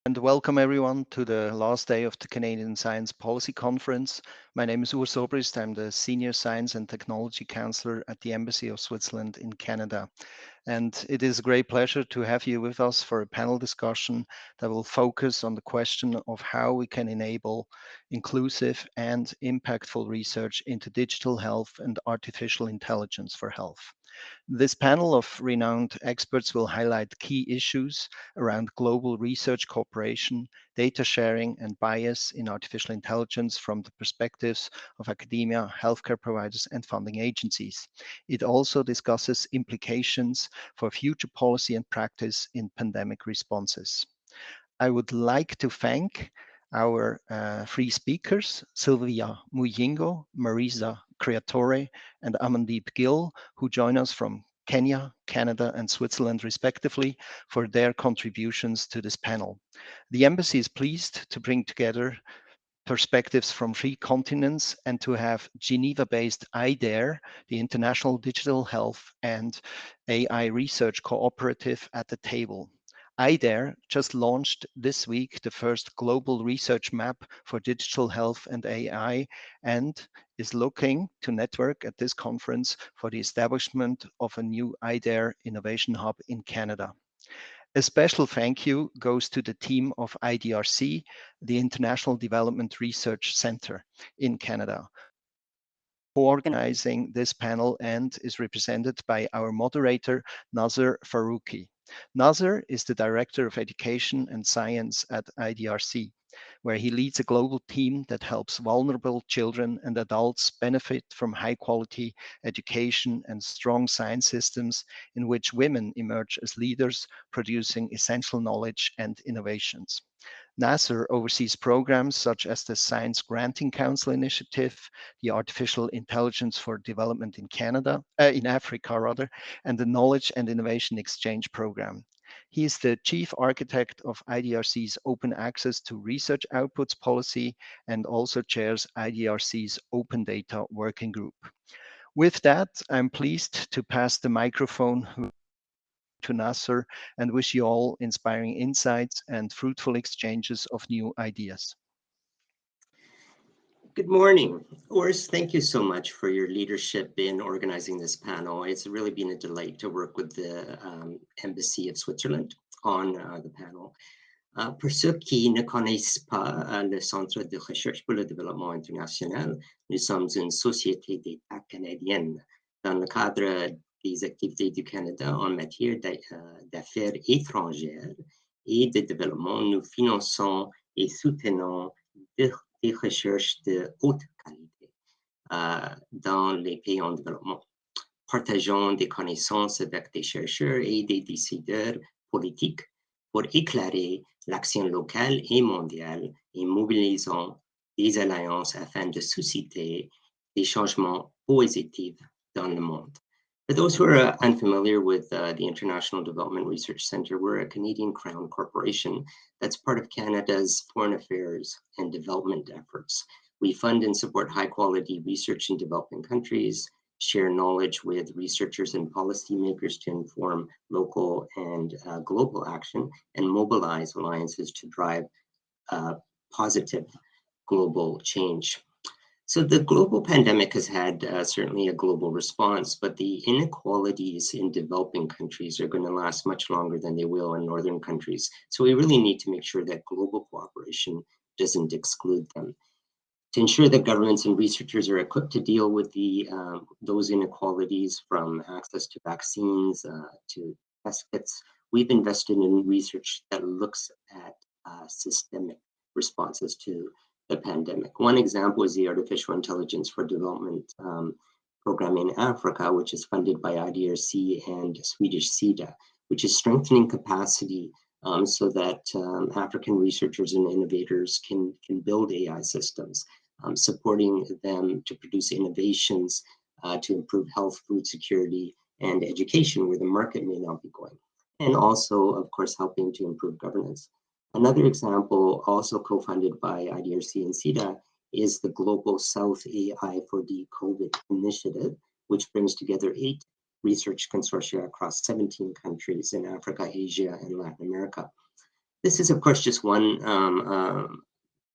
and welcome everyone to the last day of the Canadian Science Policy Conference. My name is Urs Obrist. I'm the Senior Science and Technology Counselor at the Embassy of Switzerland in Canada. And it is a great pleasure to have you with us for a panel discussion that will focus on the question of how we can enable inclusive and impactful research into digital health and artificial intelligence for health. This panel of renowned experts will highlight key issues around global research cooperation, data sharing, and bias in artificial intelligence from the perspectives of academia, healthcare providers, and funding agencies. It also discusses implications for future policy and practice in pandemic responses. I would like to thank our three speakers, Sylvia Muyingo, Marisa Creatore, and Amandeep Gill, who join us from Kenya, Canada, and Switzerland, respectively, for their contributions to this panel. The Embassy is pleased to bring together perspectives from three continents and to have Geneva-based IDARE, the International Digital Health and AI Research Cooperative, at the table. IDARE just launched this week the first global research map for digital health and AI and is looking to network at this conference for the establishment of a new IDARE Innovation Hub in Canada. A special thank you goes to the team of IDRC, the International Development Research Center in Canada, for organizing this panel and is represented by our moderator, Nazar Faruqi. Nazar is the Director of Education and Science at IDRC, where he leads a global team that helps vulnerable children and adults benefit from high quality education and strong science systems in which women emerge as leaders, producing essential knowledge and innovations. Nasser oversees programs such as the Science Granting Council Initiative, the Artificial Intelligence for Development in Africa rather, and the Knowledge and Innovation Exchange Program. He is the chief architect of IDRC's Open Access to Research Outputs policy and also chairs IDRC's Open Data Working Group. With that, I'm pleased to pass the microphone to Nasser and wish you all inspiring insights and fruitful exchanges of new ideas. Good morning. Urs, thank you so much for your leadership in organizing this panel. It's really been a delight to work with the Embassy of Switzerland on the panel. Pour ceux qui ne connaissent pas le Centre de recherche pour le développement international, nous sommes une société d'État canadienne. Dans le cadre des activités du Canada en matière d'affaires étrangères et de développement, nous finançons et soutenons des recherches de haute qualité dans les pays en développement. Partageons des connaissances avec des chercheurs et des décideurs politiques pour éclairer l'action locale et mondiale et mobilisons des alliances afin de susciter des changements positifs dans le monde. For those who are unfamiliar with the International Development Research Centre, we're a Canadian Crown corporation that's part of Canada's foreign affairs and development efforts. We fund and support high-quality research in developing countries, share knowledge with researchers and policymakers to inform local and global action, and mobilize alliances to drive positive global change. So the global pandemic has had certainly a global response, but the inequalities in developing countries are going to last much longer than they will in northern countries. So we really need to make sure that global cooperation doesn't exclude them. To ensure that governments and researchers are equipped to deal with those inequalities, from access to vaccines to test kits, we've invested in research that looks at systemic responses to the pandemic. One example is the Artificial Intelligence for Development program in Africa, which is funded by IDRC and Swedish SIDA, which is strengthening capacity so that African researchers and innovators can build AI systems, supporting them to produce innovations to improve health, food security, and education where the market may not be going, and also, of course, helping to improve governance. Another example, also co-funded by IDRC and SIDA, is the Global South AI for COVID initiative, which brings together 8 research consortia across 17 countries in Africa, Asia, and Latin America. This is, of course, just one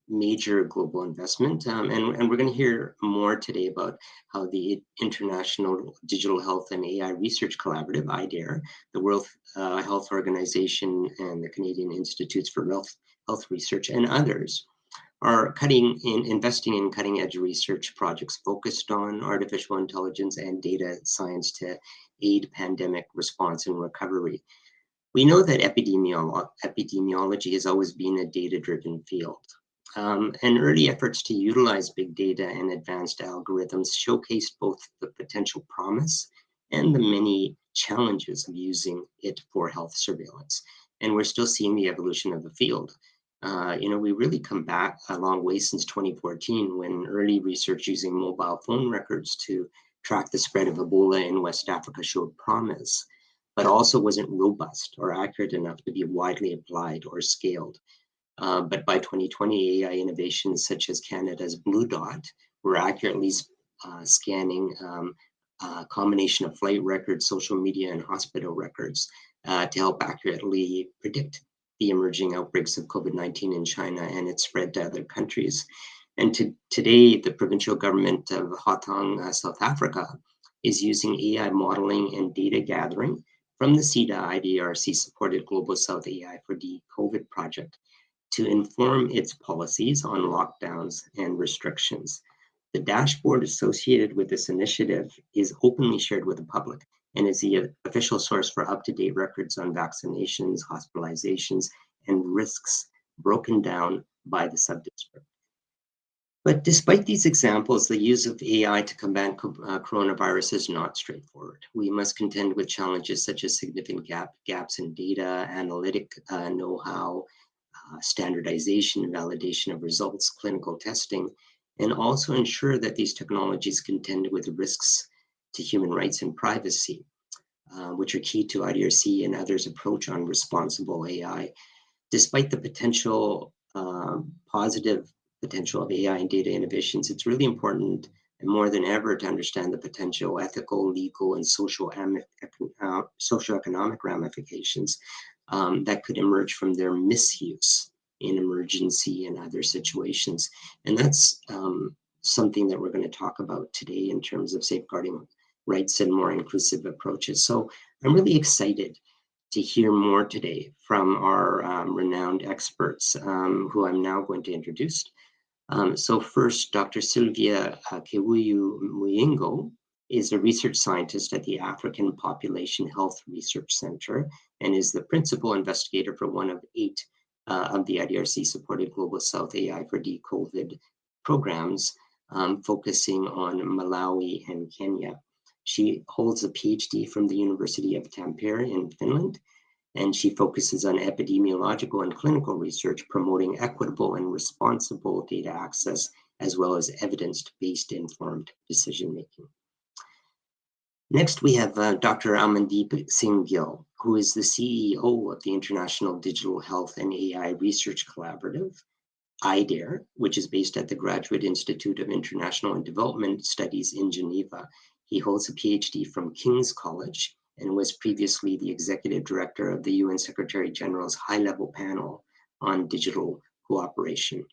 major global investment. And we're going to hear more today about how the International Digital Health and AI Research Collaborative, IDARE, the World Health Organization, and the Canadian Institutes for Health Research, and others are investing in cutting edge research projects focused on artificial intelligence and data science to aid pandemic response and recovery. We know that epidemiology has always been a data-driven field. And early efforts to utilize big data and advanced algorithms showcased both the potential promise and the many challenges of using it for health surveillance. And we're still seeing the evolution of the field. We really come back a long way since 2014 when early research using mobile phone records to track the spread of Ebola in West Africa showed promise, but also wasn't robust or accurate enough to be widely applied or scaled. But by 2020, AI innovations such as Canada's Blue Dot were accurately scanning a combination of flight records, social media, and hospital records to help accurately predict the emerging outbreaks of COVID-19 in China and its spread to other countries. And today, the provincial government of Gauteng, South Africa, is using AI modeling and data gathering from the CEDA IDRC supported Global South AI for D-COVID project to inform its policies on lockdowns and restrictions. The dashboard associated with this initiative is openly shared with the public and is the official source for up-to-date records on vaccinations, hospitalizations, and risks broken down by the subdistrict. But despite these examples, the use of AI to combat coronavirus is not straightforward. We must contend with challenges such as significant gaps in data, analytic know-how, standardization and validation of results, clinical testing, and also ensure that these technologies contend with risks to human rights and privacy, which are key to IDRC and others' approach on responsible AI. Despite the positive potential of AI and data innovations, it's really important and more than ever to understand the potential ethical, legal, and socioeconomic ramifications that could emerge from their misuse in emergency and other situations. And that's something that we're going to talk about today in terms of safeguarding rights and more inclusive approaches. So I'm really excited to hear more today from our renowned experts who I'm now going to introduce. So first, Dr. Sylvia Kewuyu Muyingo is a research scientist at the African Population Health Research Center and is the principal investigator for one of 8 of the IDRC-supported Global South AI for D-COVID programs, focusing on Malawi and Kenya. She holds a PhD from the University of Tampere in Finland, and she focuses on epidemiological and clinical research, promoting equitable and responsible data access, as well as evidence-based informed decision-making. Next, we have Dr. Amandeep Singh Gill, who is the CEO of the International Digital Health and AI Research Collaborative, IDARE, which is based at the Graduate Institute of International and Development Studies in Geneva. He holds a PhD from King's College and was previously the executive director of the UN Secretary General's high-level panel on digital cooperation.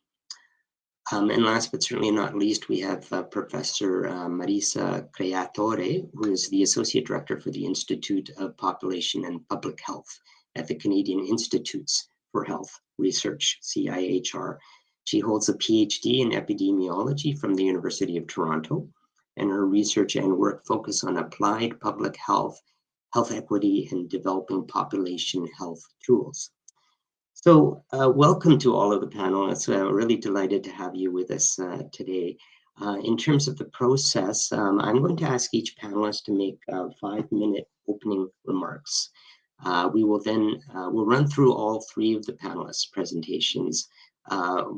And last but certainly not least, we have Professor Marisa Creatore, who is the Associate Director for the Institute of Population and Public Health at the Canadian Institutes for Health Research, CIHR. She holds a PhD in epidemiology from the University of Toronto, and her research and work focus on applied public health, health equity, and developing population health tools. So welcome to all of the panelists. Really delighted to have you with us today. In terms of the process, I'm going to ask each panelist to make 5-minute opening remarks. We will then, we'll run through all 3 of the panelists' presentations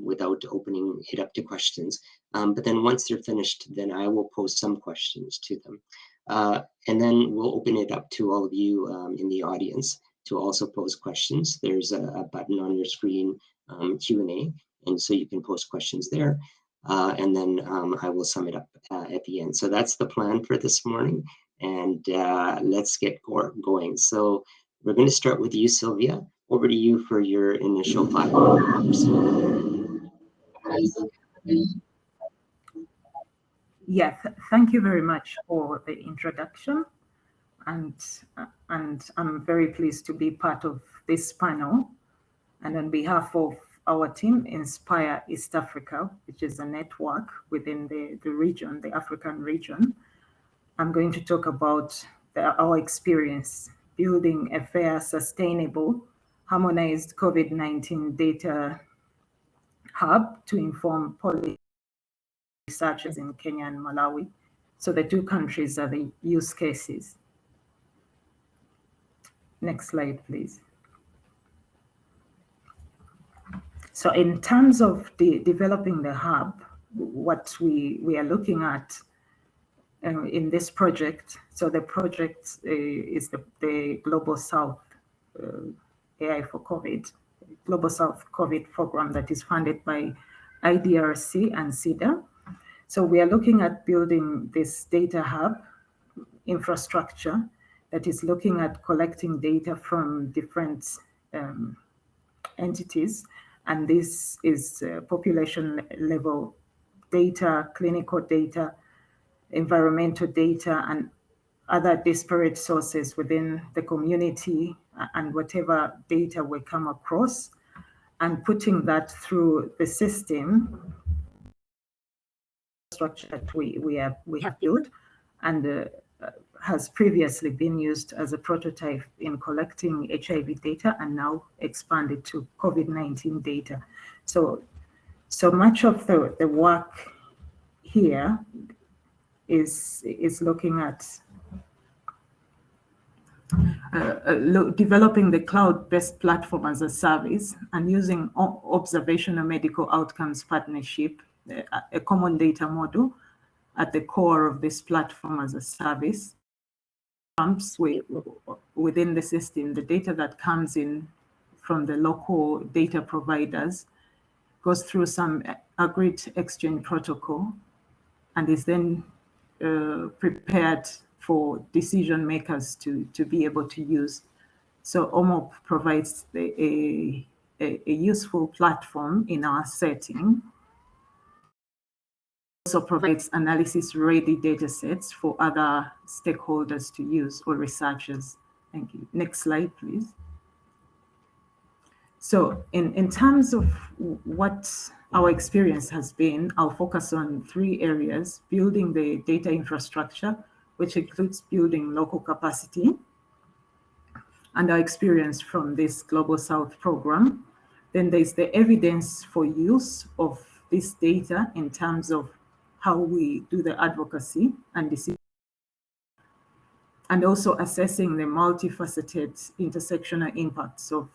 without opening it up to questions. But then once they're finished, then I will pose some questions to them. And then we'll open it up to all of you in the audience to also pose questions. There's a button on your screen, Q&A, and so you can post questions there. And then I will sum it up at the end. So that's the plan for this morning, and let's get going. So we're going to start with you, Sylvia. over to you for your initial 5 minutes. Yeah, thank you very much for the introduction. And I'm very pleased to be part of this panel. And on behalf of our team, Inspire East Africa, which is a network within the region, the African region, I'm going to talk about our experience building a fair, sustainable, harmonized COVID-19 data hub to inform policy researchers in Kenya and Malawi. So the two countries are the use cases. Next slide, please. So in terms of developing the hub, what we are looking at in this project, so the project is the Global South AI for COVID, Global South COVID program that is funded by IDRC and CEDA. So we are looking at building this data hub infrastructure that is looking at collecting data from different entities. And this is population level data, clinical data, environmental data, and other disparate sources within the community and whatever data we come across, and putting that through the system structure that we have built and has previously been used as a prototype in collecting HIV data and now expanded to COVID-19 data. So much of the work here is looking at developing the cloud-based platform as a service and using observational medical outcomes partnership, a common data model at the core of this platform as a service. Within the system, the data that comes in from the local data providers goes through some agreed exchange protocol and is then prepared for decision makers to be able to use. So OMOP provides a useful platform in our setting. Also provides analysis-ready data sets for other stakeholders to use or researchers. Thank you. Next slide, please. So in terms of what our experience has been, I'll focus on 3 areas: building the data infrastructure, which includes building local capacity, and our experience from this Global South program. Then there's the evidence for use of this data in terms of how we do the advocacy and decision, and also assessing the multifaceted intersectional impacts of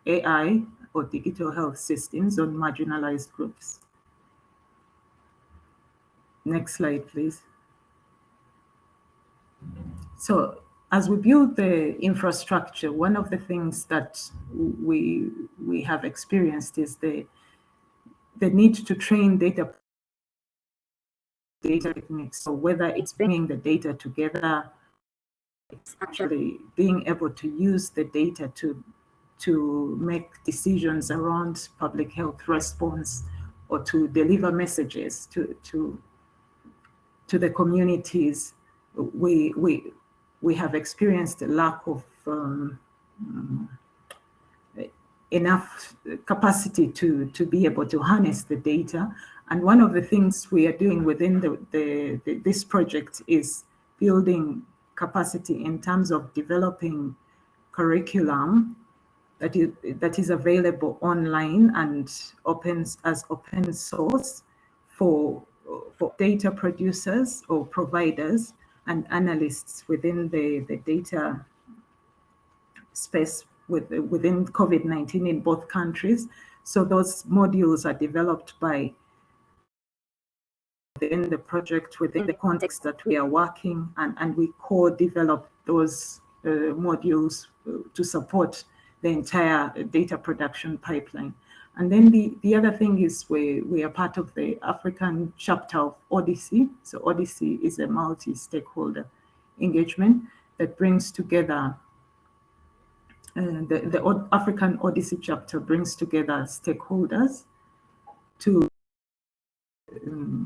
AI or digital health systems on marginalized groups. Next slide, please. So as we build the infrastructure, one of the things that we have experienced is the need to train data techniques. So whether it's bringing the data together, it's actually being able to use the data to make decisions around public health response or to deliver messages to the communities. We have experienced a lack of enough capacity to be able to harness the data. And one of the things we are doing within this project is building capacity in terms of developing curriculum that is available online and open source for data producers or providers and analysts within the data space within COVID-19 in both countries. So those modules are developed by within the project, within the context that we are working, and we co-develop those modules to support the entire data production pipeline. And then the other thing is we are part of the African chapter of Odyssey. So Odyssey is a multi-stakeholder engagement that brings together the African Odyssey chapter brings together stakeholders to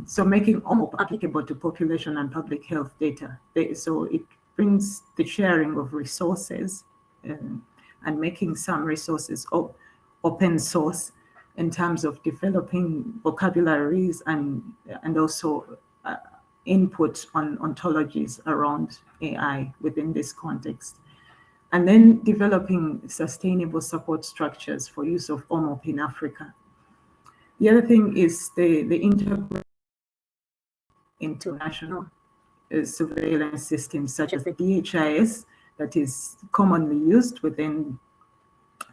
so making OMO applicable to population and public health data. So it brings the sharing of resources and making some resources open source in terms of developing vocabularies and also input on ontologies around AI within this context. And then developing sustainable support structures for use of OMOP in Africa. The other thing is the international surveillance systems such as the DHIS that is commonly used within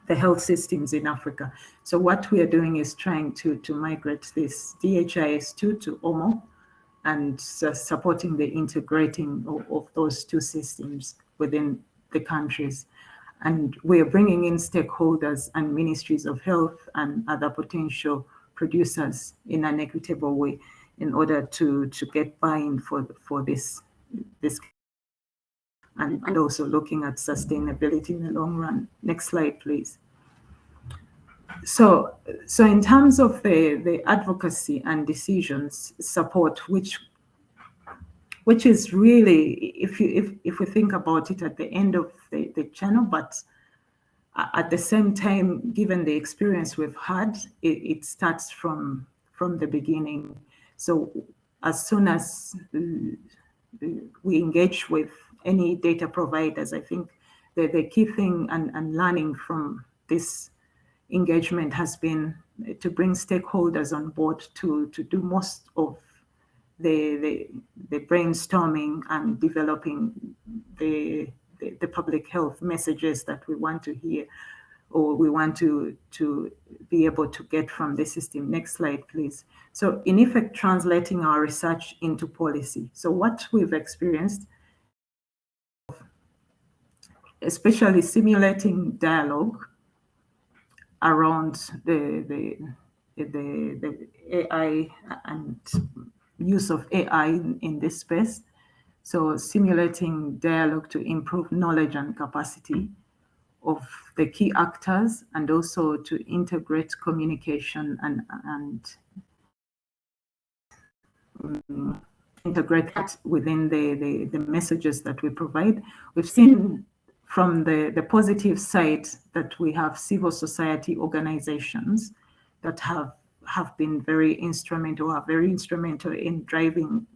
the health systems in Africa. So what we are doing is trying to migrate this DHIS2 to OMO and supporting the integrating of those two systems within the countries. And we are bringing in stakeholders and ministries of health and other potential producers in an equitable way in order to get buy-in for this and also looking at sustainability in the long run. Next slide, please. So in terms of the advocacy and decisions support, which is really, if we think about it at the end of the channel, but at the same time, given the experience we've had, it starts from the beginning. So as soon as we engage with any data providers, I think the key thing and learning from this engagement has been to bring stakeholders on board to do most of the brainstorming and developing the public health messages that we want to hear or we want to be able to get from the system. Next slide, please. So in effect, translating our research into policy. So what we've experienced, especially simulating dialogue around the AI and use of AI in this space. So simulating dialogue to improve knowledge and capacity of the key actors and also to integrate communication and integrate that within the messages that we provide. We've seen from the positive side that we have civil society organizations that have been very instrumental in driving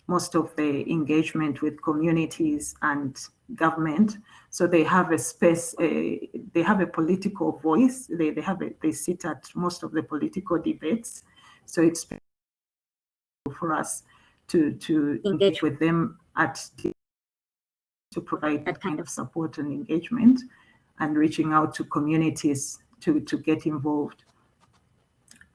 most of the engagement with communities and government. So they have a space, they have a political voice. They sit at most of the political debates. So it's for us to engage with them to provide that kind of support and engagement and reaching out to communities to get involved.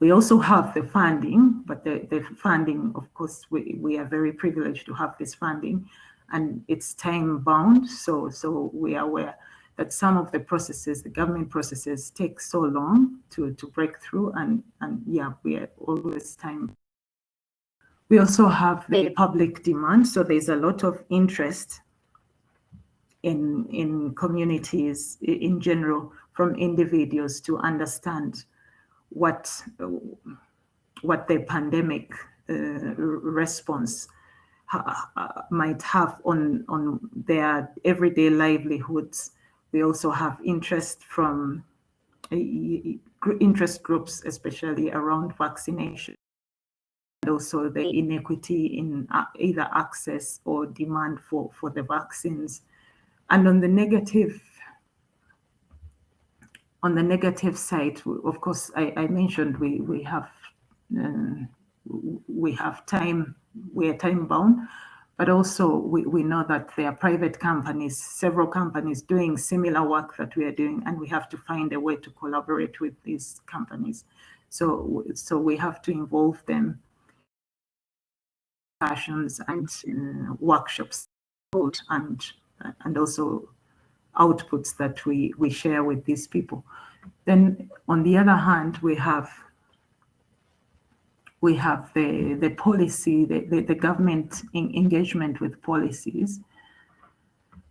We also have the funding, but the funding, of course, we are very privileged to have this funding and it's time bound. So we are aware that some of the processes, the government processes take so long to break through and yeah, we are always time. We also have the public demand. So there's a lot of interest in communities in general from individuals to understand what the pandemic response might have on their everyday livelihoods. We also have interest from interest groups, especially around vaccination, and also the inequity in either access or demand for the vaccines. And on the negative side, of course, I mentioned we have time, we are time bound, but also we know that there are private companies, several companies doing similar work that we are doing, and we have to find a way to collaborate with these companies. So we have to involve them in discussions and workshops and also outputs that we share with these people. Then on the other hand, we have the policy, the government engagement with policies.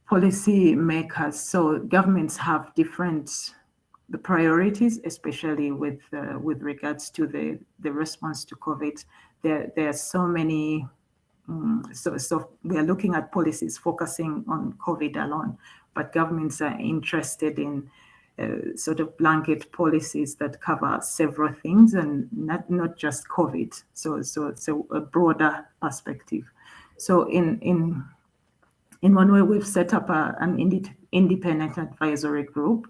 policy makers. So governments have different the priorities, especially with regards to the response to COVID. There are so many. So we are looking at policies focusing on COVID alone, but governments are interested in sort of blanket policies that cover several things and not just COVID. So a broader perspective. So in one way, we've set up an independent advisory group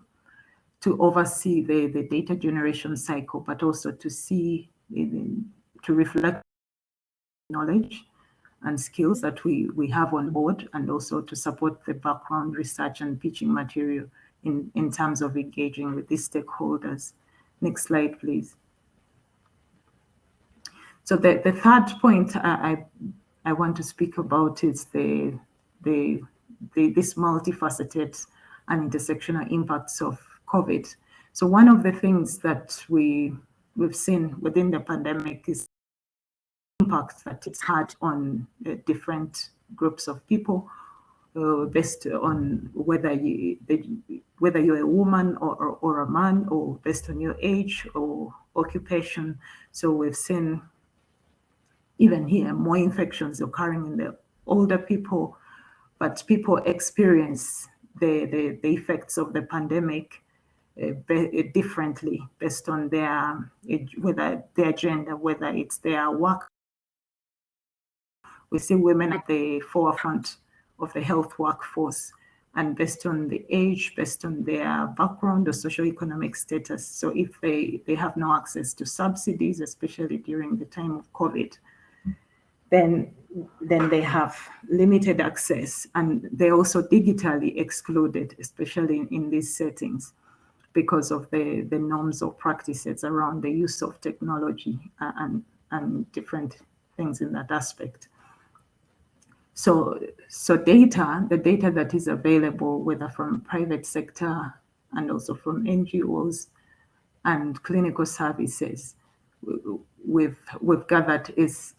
to oversee the data generation cycle, but also to reflect knowledge and skills that we have on board, and also to support the background research and pitching material in terms of engaging with these stakeholders. Next slide, please. So the third point I want to speak about is this multifaceted and intersectional impacts of COVID. So one of the things that we've seen within the pandemic is impact that it's had on different groups of people, based on whether you're a woman or a man, or based on your age or occupation. So we've seen even here more infections occurring in the older people, but people experience the effects of the pandemic differently based on whether their gender, whether it's their work. We see women at the forefront of the health workforce, and based on the age, based on their background or socioeconomic status. So if they have no access to subsidies, especially during the time of COVID, then they have limited access, and they're also digitally excluded, especially in these settings, because of the norms or practices around the use of technology and different things in that aspect. So the data that is available, whether from private sector and also from NGOs and clinical services, we've gathered is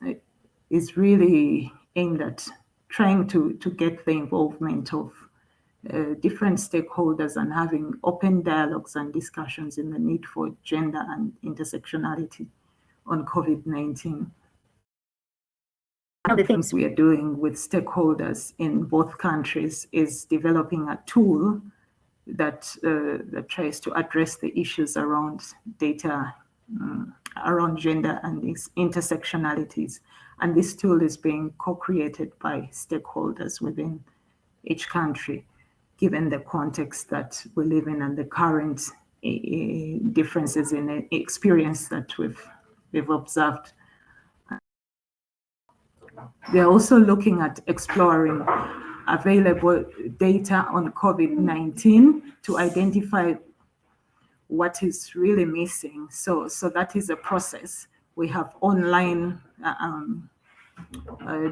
really aimed at trying to get the involvement of different stakeholders and having open dialogues and discussions in the need for gender and intersectionality on COVID-19. One of the things we are doing with stakeholders in both countries is developing a tool that tries to address the issues around data, around gender and its intersectionalities. And this tool is being co-created by stakeholders within each country, given the context that we live in and the current differences in experience that we've observed. They're also looking at exploring available data on COVID-19 to identify what is really missing. So that is a process. We have online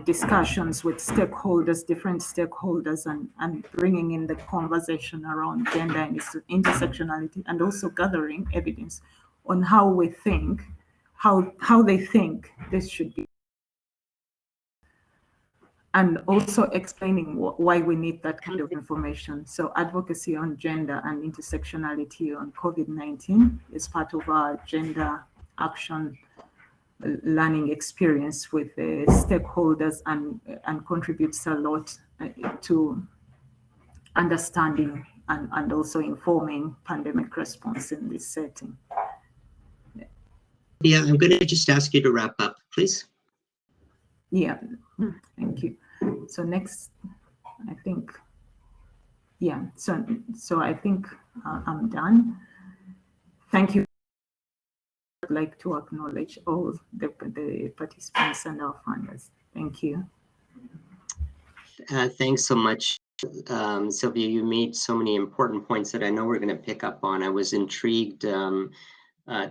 discussions with stakeholders, different stakeholders, and bringing in the conversation around gender and intersectionality, and also gathering evidence on how we think, how they think this should be, and also explaining why we need that kind of information. So advocacy on gender and intersectionality on COVID-19 is part of our gender action learning experience with stakeholders, and contributes a lot to understanding and also informing pandemic response in this setting. Yeah, I'm going to just ask you to wrap up, please. Yeah, thank you. So next, I think, yeah, so I think I'm done. Thank you. I'd like to acknowledge all the participants and our funders. Thank you. Thanks so much, Sylvia. You made so many important points that I know we're going to pick up on. I was intrigued to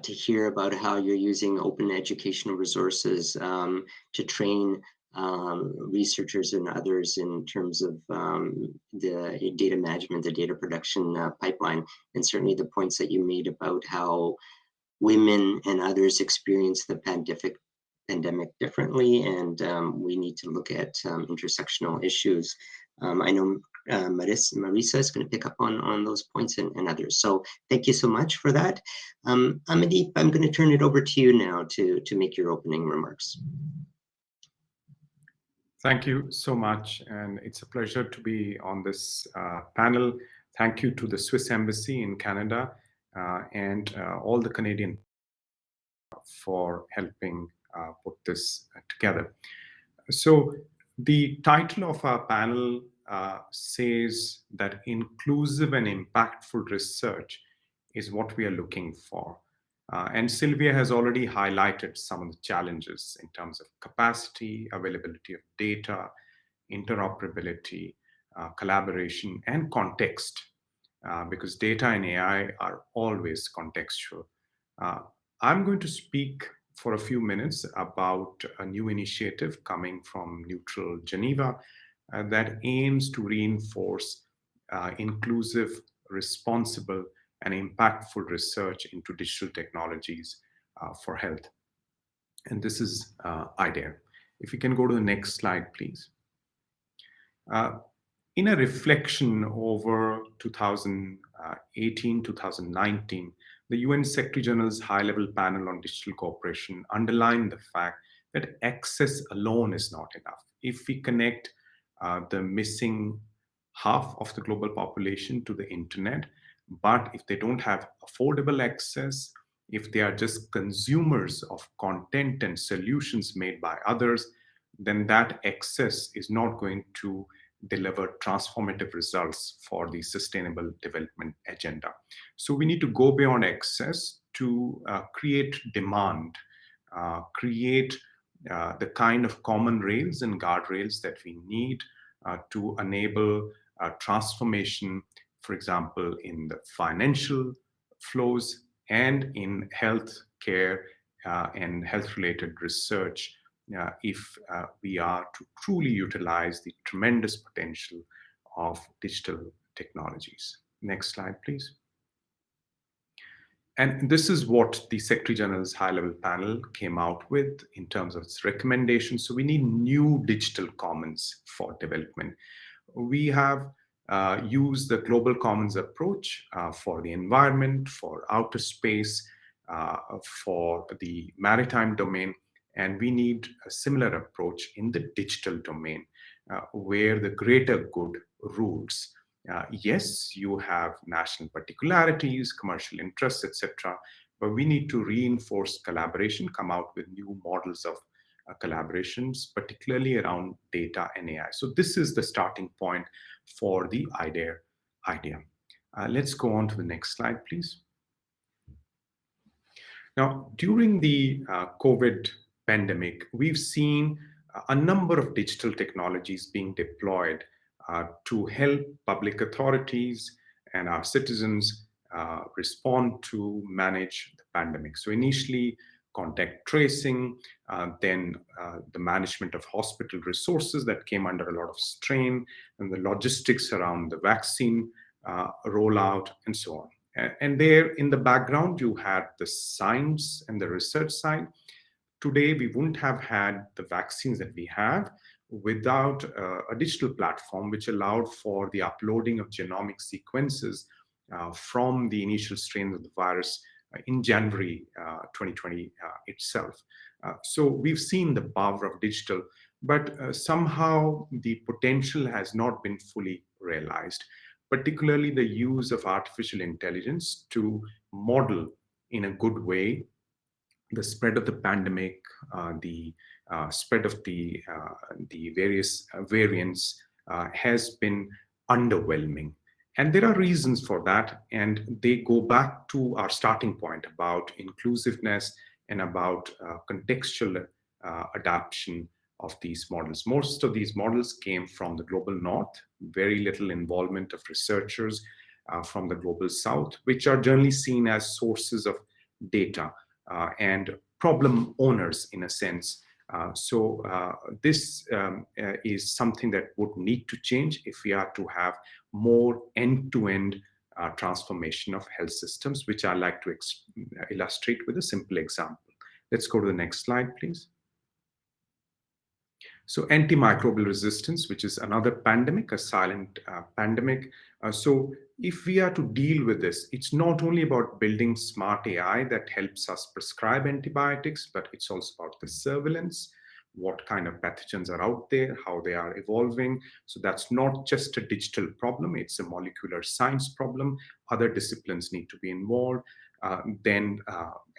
hear about how you're using open educational resources to train researchers and others in terms of the data management, the data production pipeline, and certainly the points that you made about how women and others experience the pandemic differently, and we need to look at intersectional issues. I know Marisa is going to pick up on those points and others. So thank you so much for that. Amandeep, I'm going to turn it over to you now to make your opening remarks. Thank you so much, and it's a pleasure to be on this panel. Thank you to the Swiss Embassy in Canada and all the Canadian for helping put this together. So the title of our panel says that inclusive and impactful research is what we are looking for. And Sylvia has already highlighted some of the challenges in terms of capacity, availability of data, interoperability, collaboration, and context, because data and AI are always contextual. I'm going to speak for a few minutes about a new initiative coming from Neutral Geneva that aims to reinforce inclusive, responsible, and impactful research into digital technologies for health. And this is IDEA. If you can go to the next slide, please. In a reflection over 2018, 2019, the UN Secretary General's high-level panel on digital cooperation underlined the fact that access alone is not enough. If we connect the missing half of the global population to the internet, but if they don't have affordable access, if they are just consumers of content and solutions made by others, then that access is not going to deliver transformative results for the sustainable development agenda. So we need to go beyond access to create demand, create the kind of common rails and guardrails that we need to enable transformation, for example, in the financial flows and in health care and health-related research, if we are to truly utilize the tremendous potential of digital technologies. Next slide, please. And this is what the Secretary General's high-level panel came out with in terms of its recommendations. So we need new digital commons for development. We have used the global commons approach for the environment, for outer space, for the maritime domain, and we need a similar approach in the digital domain, where the greater good rules. Yes, you have national particularities, commercial interests, etc., but we need to reinforce collaboration, come out with new models of collaborations, particularly around data and AI. So this is the starting point for the idea. Let's go on to the next slide, please. Now, during the COVID pandemic, we've seen a number of digital technologies being deployed to help public authorities and our citizens respond to manage the pandemic. So initially, contact tracing, then the management of hospital resources that came under a lot of strain, and the logistics around the vaccine rollout, and so on. And there in the background, you had the science and the research side. Today, we wouldn't have had the vaccines that we have without a digital platform which allowed for the uploading of genomic sequences from the initial strains of the virus in January 2020 itself. So we've seen the power of digital, but somehow the potential has not been fully realized, particularly the use of artificial intelligence to model in a good way the spread of the pandemic, the spread of the various variants has been underwhelming. And there are reasons for that, and they go back to our starting point about inclusiveness and about contextual adaptation of these models. Most of these models came from the global north, very little involvement of researchers from the global south, which are generally seen as sources of data and problem owners in a sense. So this is something that would need to change if we are to have more end-to-end transformation of health systems, which I like to illustrate with a simple example. Let's go to the next slide, please. So antimicrobial resistance, which is another pandemic, a silent pandemic. So if we are to deal with this, it's not only about building smart AI that helps us prescribe antibiotics, but it's also about the surveillance, what kind of pathogens are out there, how they are evolving. So that's not just a digital problem, it's a molecular science problem. Other disciplines need to be involved. Then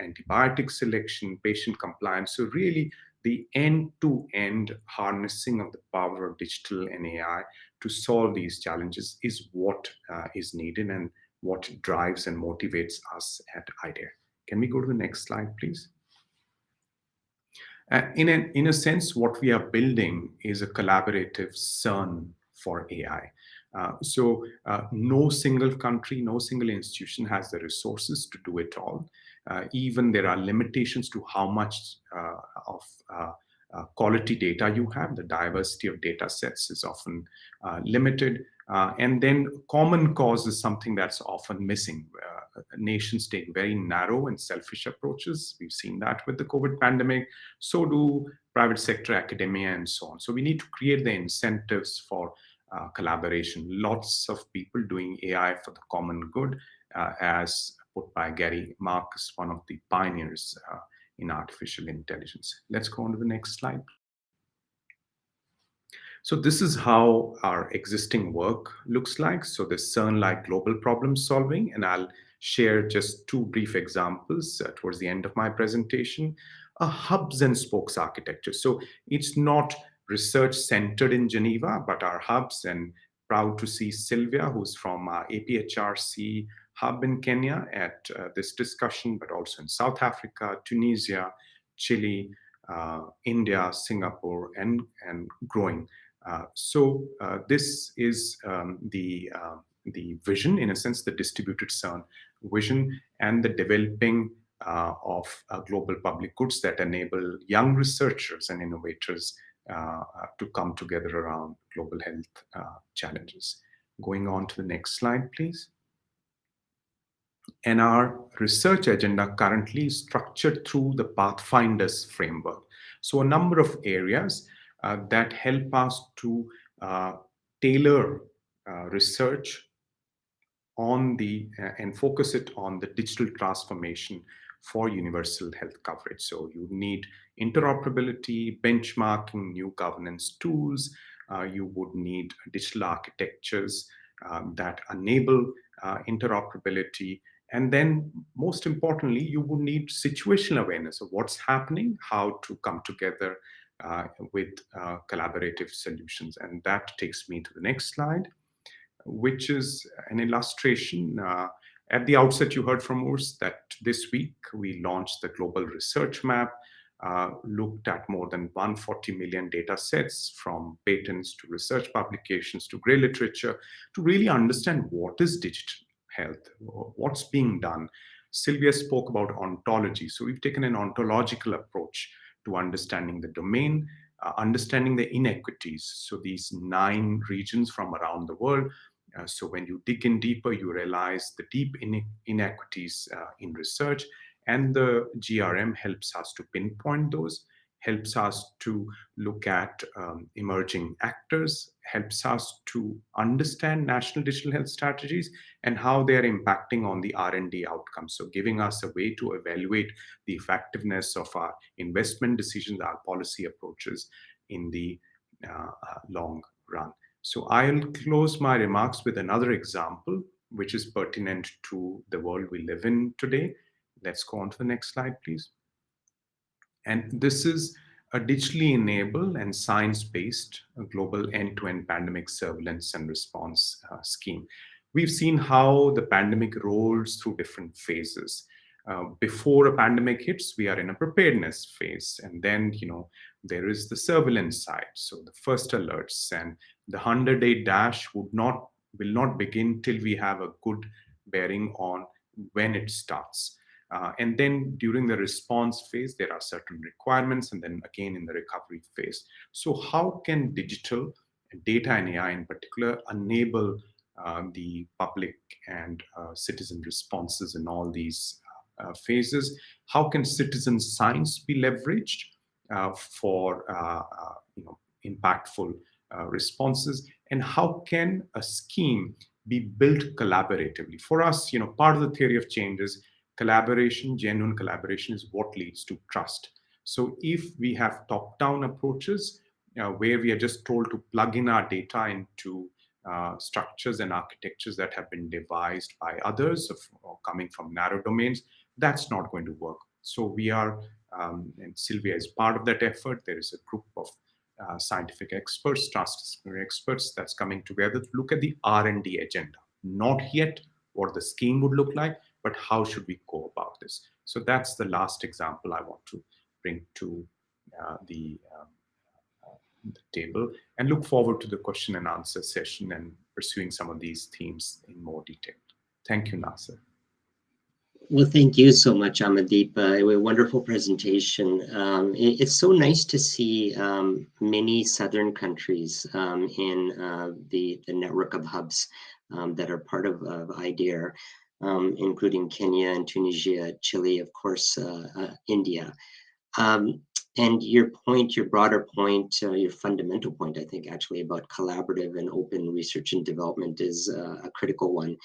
antibiotic selection, patient compliance. So really the end-to-end harnessing of the power of digital and AI to solve these challenges is what is needed and what drives and motivates us at IDEA. Can we go to the next slide, please? In a sense, what we are building is a collaborative CERN for AI. No single country, no single institution has the resources to do it all. Even there are limitations to how much of quality data you have. The diversity of data sets is often limited. And then common cause is something that's often missing. Nations take very narrow and selfish approaches. We've seen that with the COVID pandemic. So do private sector, academia, and so on. So we need to create the incentives for collaboration. Lots of people doing AI for the common good, as put by Gary Marcus, one of the pioneers in artificial intelligence. Let's go on to the next slide. So this is how our existing work looks like. So the CERN-like global problem solving, and I'll share just two brief examples towards the end of my presentation. A hubs and spokes architecture. So it's not research centered in Geneva, but our hubs, and proud to see Sylvia, who's from APHRC hub in Kenya at this discussion, but also in South Africa, Tunisia, Chile, India, Singapore, and growing. This is the vision, in a sense, the distributed CERN vision, and the developing of global public goods that enable young researchers and innovators to come together around global health challenges. Going on to the next slide, please. And our research agenda currently is structured through the Pathfinders framework. So a number of areas that help us to tailor research on the and focus it on the digital transformation for universal health coverage. So you need interoperability, benchmarking, new governance tools. You would need digital architectures that enable interoperability. And then most importantly, you would need situational awareness of what's happening, how to come together with collaborative solutions. And that takes me to the next slide, which is an illustration. At the outset, you heard from Urs that this week we launched the Global Research Map, looked at more than 140 million data sets, from patents to research publications to grey literature, to really understand what is digital health, what's being done. Sylvia spoke about ontology. So we've taken an ontological approach to understanding the domain, understanding the inequities. So these 9 regions from around the world. So when you dig in deeper, you realize the deep inequities in research, and the GRM helps us to pinpoint those, helps us to look at emerging actors, helps us to understand national digital health strategies and how they are impacting on the R&D outcomes. So giving us a way to evaluate the effectiveness of our investment decisions, our policy approaches in the long run. So I'll close my remarks with another example, which is pertinent to the world we live in today. Let's go on to the next slide, please. And this is a digitally enabled and science-based global end-to-end pandemic surveillance and response scheme. We've seen how the pandemic rolls through different phases. Before a pandemic hits, we are in a preparedness phase. And then, there is the surveillance side. So the first alerts, and the 100-day dash will not begin till we have a good bearing on when it starts. And then during the response phase, there are certain requirements, and then again in the recovery phase. So how can digital data and AI in particular enable the public and citizen responses in all these phases? How can citizen science be leveraged for impactful responses, and how can a scheme be built collaboratively. For us, part of the theory of change is collaboration. Genuine collaboration is what leads to trust. So if we have top-down approaches where we are just told to plug in our data into structures and architectures that have been devised by others or coming from narrow domains, that's not going to work. So we are, and Sylvia is part of that effort. There is a group of scientific experts, transdisciplinary experts that's coming together to look at the R&D agenda. Not yet what the scheme would look like, but how should we go about this? So that's the last example I want to bring to the table, and look forward to the question and answer session and pursuing some of these themes in more detail. Thank you, Nasser. Well, thank you so much, Amandeep. A wonderful presentation. It's so nice to see many southern countries in the network of hubs that are part of IDEAR, including Kenya and Tunisia, Chile, of course, India. And your point, your broader point, your fundamental point, I think, actually, about collaborative and open research and development is a critical one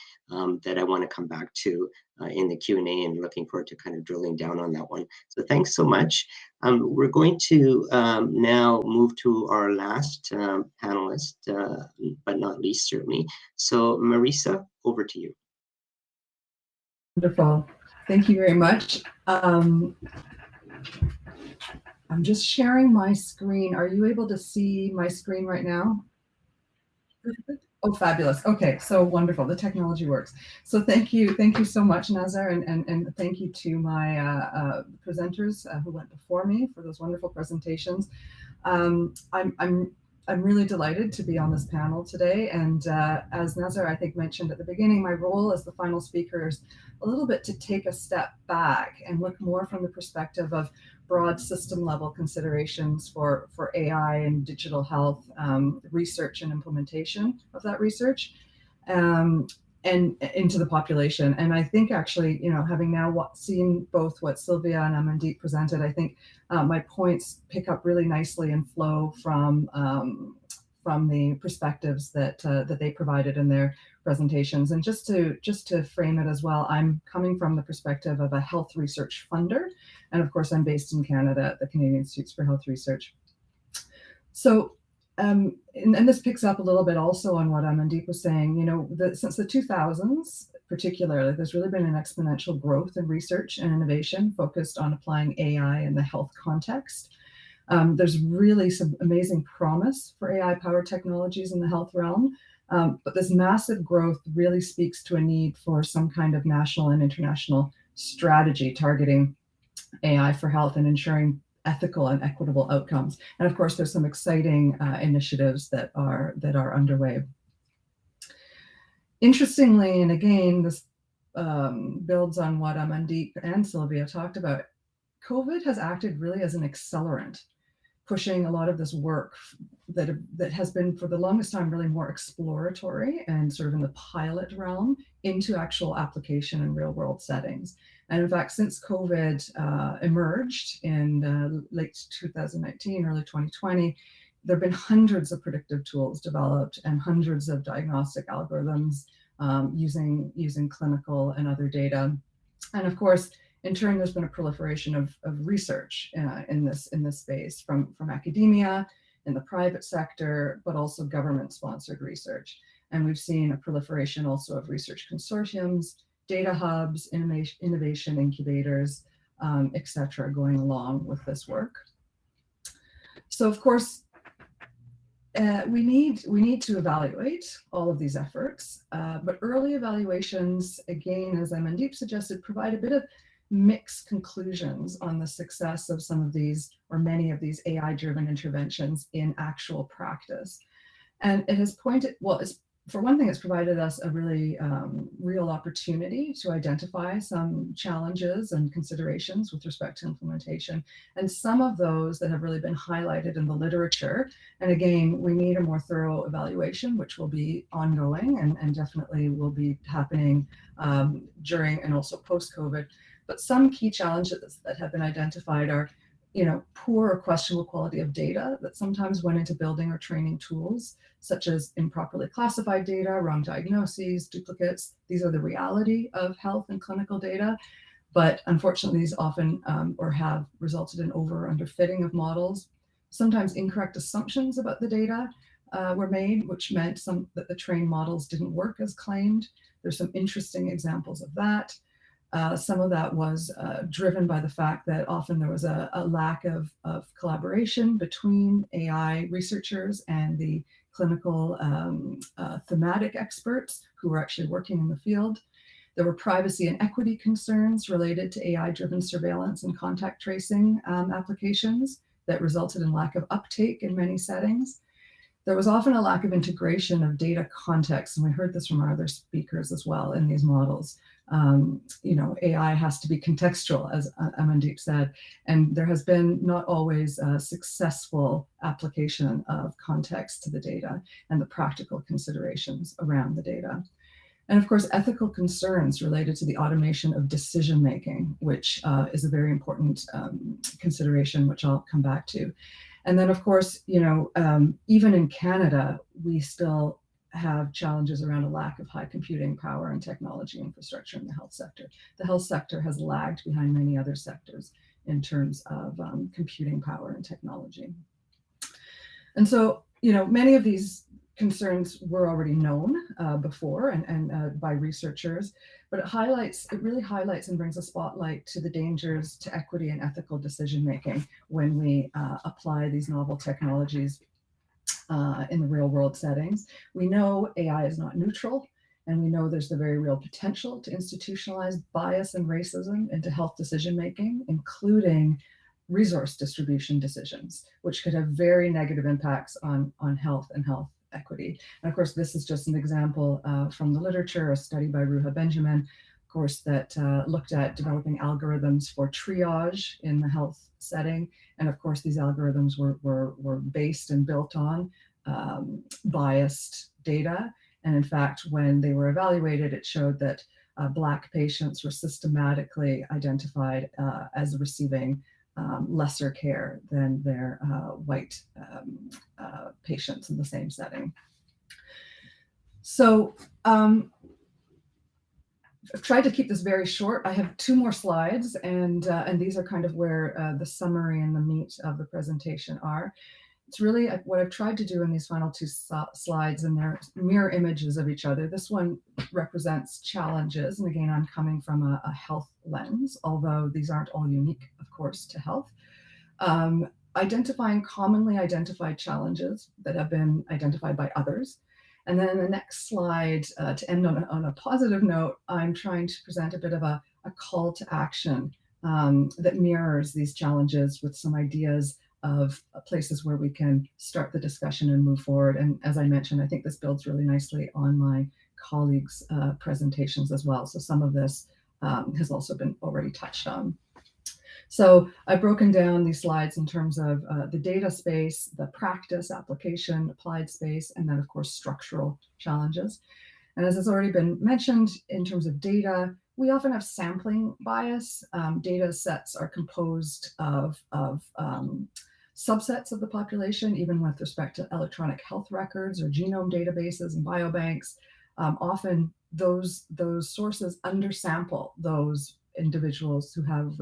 that I want to come back to in the Q&A, and looking forward to kind of drilling down on that one. So thanks so much. We're going to now move to our last panelist, but not least, certainly. So Marisa, over to you. Wonderful. Thank you very much. I'm just sharing my screen. Are you able to see my screen right now? Oh, fabulous. Okay, so wonderful. The technology works. So thank you so much, Nazar, and thank you to my presenters who went before me for those wonderful presentations. I'm really delighted to be on this panel today, and as Nazar, I think, mentioned at the beginning, my role as the final speaker is a little bit to take a step back and look more from the perspective of broad system level considerations for AI and digital health research and implementation of that research, and into the population. And I think actually, having now seen both what Sylvia and Amandeep presented, I think my points pick up really nicely and flow from the perspectives that they provided in their presentations. And just to frame it as well, I'm coming from the perspective of a health research funder, and of course I'm based in Canada at the Canadian Institutes for Health Research. So and this picks up a little bit also on what Amandeep was saying. Since the 2000s, particularly, there's really been an exponential growth in research and innovation focused on applying AI in the health context. There's really some amazing promise for AI-powered technologies in the health realm, but this massive growth really speaks to a need for some kind of national and international strategy targeting AI for health and ensuring ethical and equitable outcomes. And of course, there's some exciting initiatives that are underway. Interestingly, and again, this builds on what Amandeep and Sylvia talked about, COVID has acted really as an accelerant, pushing a lot of this work that has been for the longest time really more exploratory and sort of in the pilot realm into actual application in real world settings. And in fact, since COVID emerged in late 2019, early 2020, there have been hundreds of predictive tools developed and hundreds of diagnostic algorithms using clinical and other data. And of course, in turn, there's been a proliferation of research in this space from academia, in the private sector, but also government-sponsored research. And we've seen a proliferation also of research consortiums, data hubs, innovation incubators, et cetera, going along with this work. So of course, we need to evaluate all of these efforts, but early evaluations, again, as Amandeep suggested, provide a bit of mixed conclusions on the success of some of these or many of these AI-driven interventions in actual practice. And it has pointed, well, for one thing, it's provided us a really real opportunity to identify some challenges and considerations with respect to implementation. And some of those that have really been highlighted in the literature. And again, we need a more thorough evaluation, which will be ongoing and definitely will be happening during and also post-COVID. But some key challenges that have been identified are poor or questionable quality of data that sometimes went into building or training tools, such as improperly classified data, wrong diagnoses, duplicates. These are the reality of health and clinical data. But unfortunately, these often or have resulted in over or underfitting of models. Sometimes incorrect assumptions about the data were made, which meant that the trained models didn't work as claimed. There's some interesting examples of that. Some of that was driven by the fact that often there was a lack of collaboration between AI researchers and the clinical thematic experts who were actually working in the field. There were privacy and equity concerns related to AI-driven surveillance and contact tracing applications that resulted in lack of uptake in many settings. There was often a lack of integration of data context, and we heard this from our other speakers as well in these models. AI has to be contextual, as Amandeep said, and there has been not always a successful application of context to the data and the practical considerations around the data. And of course, ethical concerns related to the automation of decision-making, which is a very important consideration, which I'll come back to. And then, of course, even in Canada, we still have challenges around a lack of high computing power and technology infrastructure in the health sector. The health sector has lagged behind many other sectors in terms of computing power and technology. And so, many of these concerns were already known before and by researchers, but it really highlights and brings a spotlight to the dangers to equity and ethical decision-making when we apply these novel technologies in the real world settings. We know AI is not neutral, and we know there's the very real potential to institutionalize bias and racism into health decision-making, including resource distribution decisions, which could have very negative impacts on health and health equity. And of course, this is just an example from the literature, a study by Ruha Benjamin, of course, that looked at developing algorithms for triage in the health setting. And of course, these algorithms were based and built on biased data. And in fact, when they were evaluated, it showed that Black patients were systematically identified as receiving lesser care than their white patients in the same setting. So I've tried to keep this very short. I have 2 more slides, and these are kind of where the summary and the meat of the presentation are. It's really what I've tried to do in these final 2 slides, and they're mirror images of each other. This one represents challenges, and again, I'm coming from a health lens, although these aren't all unique, of course, to health. Identifying commonly identified challenges that have been identified by others. And then in the next slide, to end on a positive note, I'm trying to present a bit of a call to action that mirrors these challenges with some ideas of places where we can start the discussion and move forward. And as I mentioned, I think this builds really nicely on my colleagues' presentations as well. So some of this has also been already touched on. So I've broken down these slides in terms of the data space, the practice, application, applied space, and then of course structural challenges. And as has already been mentioned, in terms of data, we often have sampling bias. Data sets are composed of subsets of the population, even with respect to electronic health records or genome databases and biobanks. Often those sources undersample those individuals who have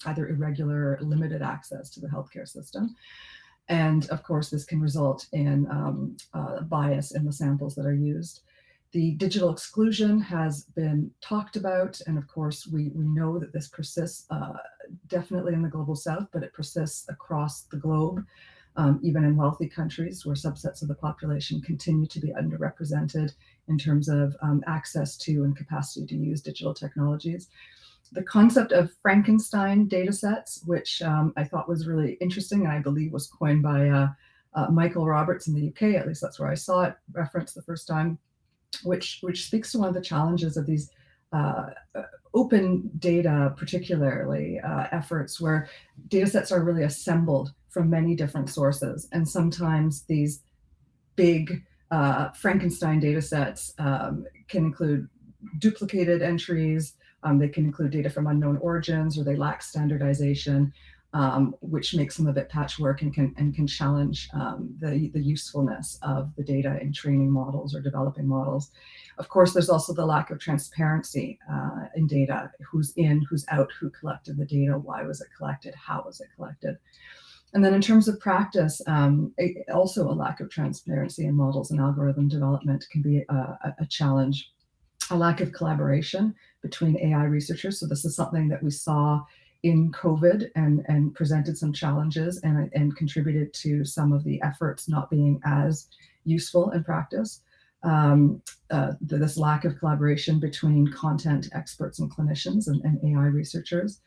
either irregular or limited access to the healthcare system. And of course, this can result in bias in the samples that are used. The digital exclusion has been talked about, and of course, we know that this persists definitely in the global south, but it persists across the globe, even in wealthy countries where subsets of the population continue to be underrepresented in terms of access to and capacity to use digital technologies. The concept of Frankenstein data sets, which I thought was really interesting, and I believe was coined by Michael Roberts in the UK, at least that's where I saw it referenced the first time, which speaks to one of the challenges of these open data, particularly efforts where data sets are really assembled from many different sources. And sometimes these big Frankenstein data sets can include duplicated entries. They can include data from unknown origins, or they lack standardization. which makes them a bit patchwork and can challenge the usefulness of the data in training models or developing models. Of course, there's also the lack of transparency in data: who's in, who's out, who collected the data, why was it collected, how was it collected. And then in terms of practice, also a lack of transparency in models and algorithm development can be a challenge. A lack of collaboration between AI researchers. So this is something that we saw in COVID and presented some challenges and contributed to some of the efforts not being as useful in practice. This lack of collaboration between content experts and clinicians and AI researchers.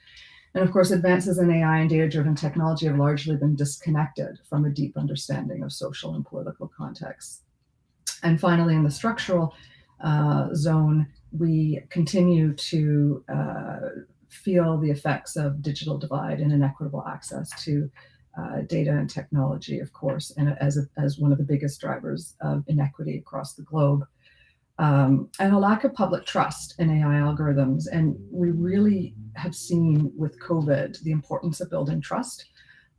And of course, advances in AI and data-driven technology have largely been disconnected from a deep understanding of social and political contexts. And finally, in the structural zone, we continue to feel the effects of digital divide and inequitable access to data and technology, of course, and as one of the biggest drivers of inequity across the globe. And a lack of public trust in AI algorithms. And we really have seen with COVID the importance of building trust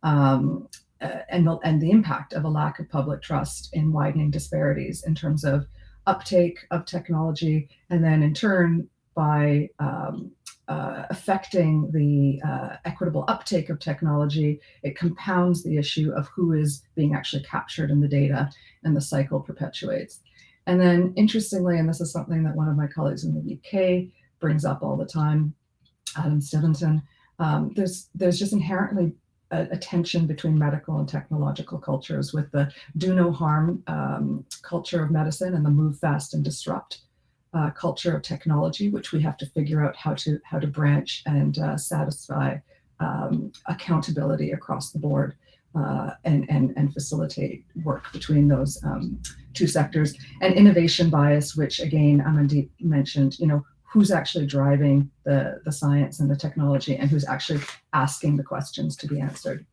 and the impact of a lack of public trust in widening disparities in terms of uptake of technology, and then in turn by affecting the equitable uptake of technology, it compounds the issue of who is being actually captured in the data, and the cycle perpetuates. And then interestingly, and this is something that one of my colleagues in the UK brings up all the time, Adam Stevenson, there's just inherently a tension between medical and technological cultures, with the do no harm culture of medicine and the move fast and disrupt culture of technology, which we have to figure out how to branch and satisfy accountability across the board and facilitate work between those two sectors. And innovation bias, which again Amandeep mentioned, who's actually driving the science and the technology, and who's actually asking the questions to be answered.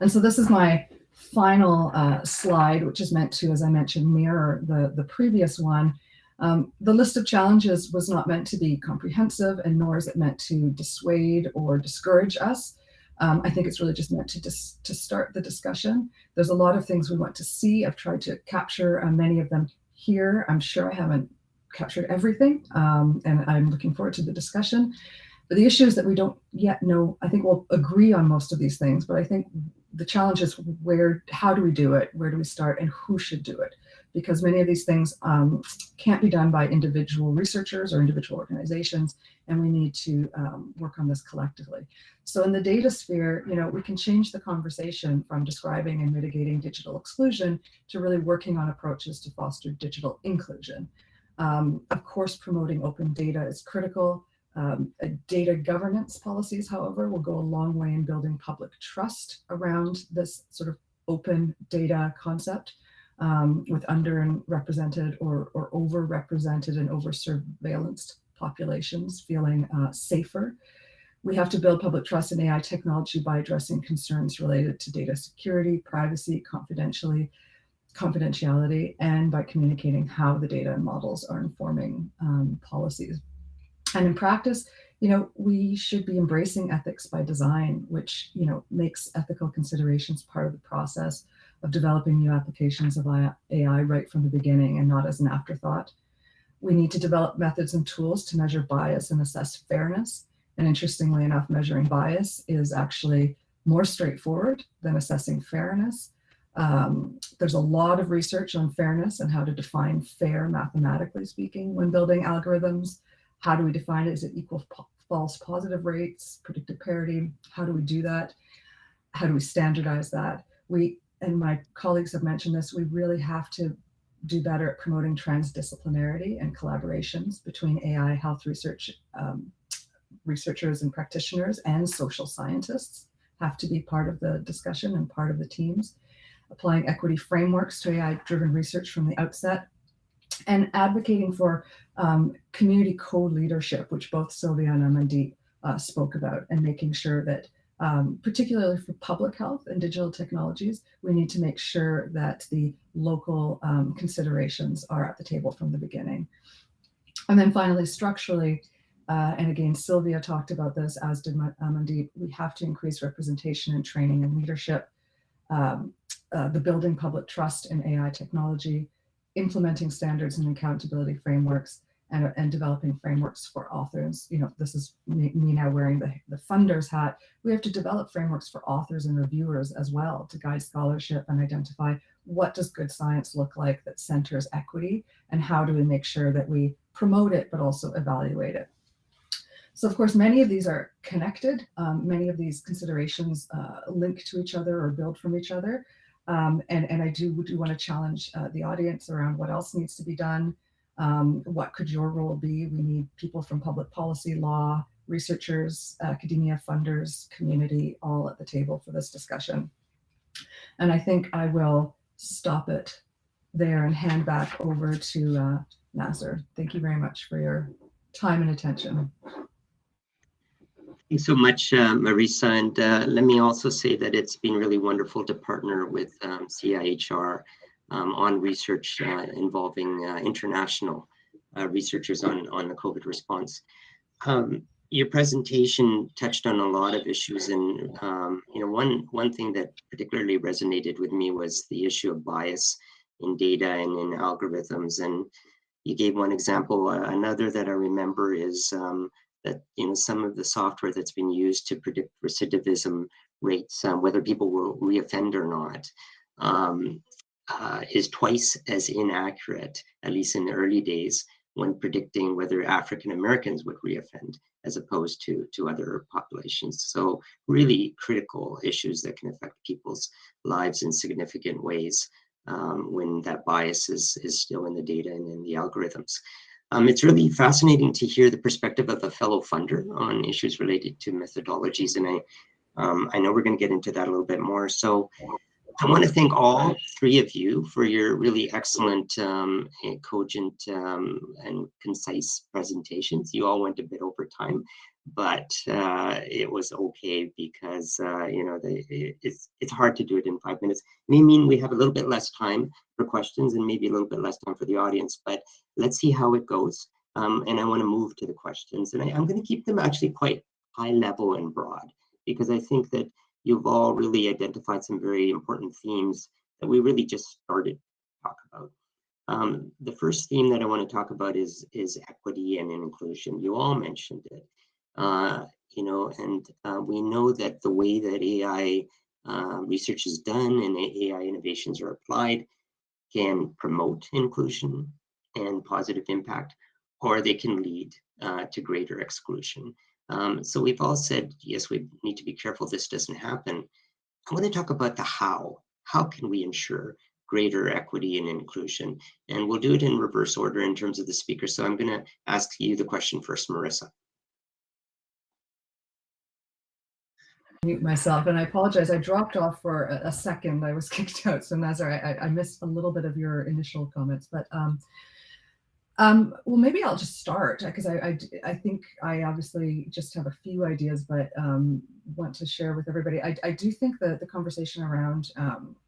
And so this is my final slide, which is meant to, as I mentioned, mirror the previous one. The list of challenges was not meant to be comprehensive, and nor is it meant to dissuade or discourage us. I think it's really just meant to start the discussion. There's a lot of things we want to see. I've tried to capture many of them here. I'm sure I haven't captured everything, and I'm looking forward to the discussion. But the issue is that we don't yet know. I think we'll agree on most of these things, but I think the challenge is how do we do it? Where do we start, and who should do it? Because many of these things can't be done by individual researchers or individual organizations, and we need to work on this collectively. So in the data sphere, we can change the conversation from describing and mitigating digital exclusion to really working on approaches to foster digital inclusion. Of course, promoting open data is critical. Data governance policies, however, will go a long way in building public trust around this sort of open data concept, with underrepresented or overrepresented and over-surveillanced populations feeling safer. We have to build public trust in AI technology by addressing concerns related to data security, privacy, confidentiality, and by communicating how the data and models are informing policies. And in practice, we should be embracing ethics by design, which, makes ethical considerations part of the process of developing new applications of AI right from the beginning and not as an afterthought. We need to develop methods and tools to measure bias and assess fairness. And interestingly enough, measuring bias is actually more straightforward than assessing fairness. There's a lot of research on fairness and how to define fair, mathematically speaking, when building algorithms. How do we define it? Is it equal false positive rates, predictive parity? How do we do that? How do we standardize that? And my colleagues have mentioned this, we really have to do better at promoting transdisciplinarity and collaborations between AI health research researchers and practitioners, and social scientists have to be part of the discussion and part of the teams. Applying equity frameworks to AI-driven research from the outset, and advocating for community co-leadership, which both Sylvia and Amandeep spoke about, and making sure that, particularly for public health and digital technologies, we need to make sure that the local considerations are at the table from the beginning. And then finally, structurally, And again, Sylvia talked about this, as did Mandeep. We have to increase representation and training and leadership, the building public trust in AI technology, implementing standards and accountability frameworks, and developing frameworks for authors. You know, this is me now wearing the funder's hat. We have to develop frameworks for authors and reviewers as well to guide scholarship and identify what does good science look like that centers equity, and how do we make sure that we promote it but also evaluate it. So of course, many of these are connected. Many of these considerations link to each other or build from each other. And I do want to challenge the audience around what else needs to be done. What could your role be? We need people from public policy, law, researchers, academia, funders, community, all at the table for this discussion. And I think I will stop it there and hand back over to Nasser. Thank you very much for your time and attention. Thanks so much, Marisa. And let me also say that it's been really wonderful to partner with CIHR on research involving international researchers on the COVID response. Your presentation touched on a lot of issues, and you know, one thing that particularly resonated with me was the issue of bias in data and in algorithms. And you gave one example. Another that I remember is that, you know, some of the software that's been used to predict recidivism rates, whether people will reoffend or not, is twice as inaccurate, at least in the early days, when predicting whether African Americans would reoffend as opposed to other populations. So really critical issues that can affect people's lives in significant ways when that bias is still in the data and in the algorithms. It's really fascinating to hear the perspective of a fellow funder on issues related to methodologies, and I know we're going to get into that a little bit more. So I want to thank all three of you for your really excellent, cogent, and concise presentations. You all went a bit over time, but it was okay because you know, it's hard to do it in 5 minutes. It may mean we have a little bit less time for questions and maybe a little bit less time for the audience, but let's see how it goes. And I want to move to the questions, and I'm going to keep them actually quite high level and broad, because I think that you've all really identified some very important themes that we really just started to talk about. The first theme that I want to talk about is equity and inclusion. You all mentioned it, you know, and we know that the way that AI research is done and AI innovations are applied can promote inclusion and positive impact, or they can lead to greater exclusion. So we've all said, yes, we need to be careful this doesn't happen. I want to talk about the how. How can we ensure greater equity and inclusion? And we'll do it in reverse order in terms of the speakers. So I'm going to ask you the question first, Marisa. Mute myself, and I apologize. I dropped off for a second. I was kicked out. So Nazar, I missed a little bit of your initial comments, but well, maybe I'll just start, because I think I obviously just have a few ideas, but want to share with everybody. I do think that the conversation around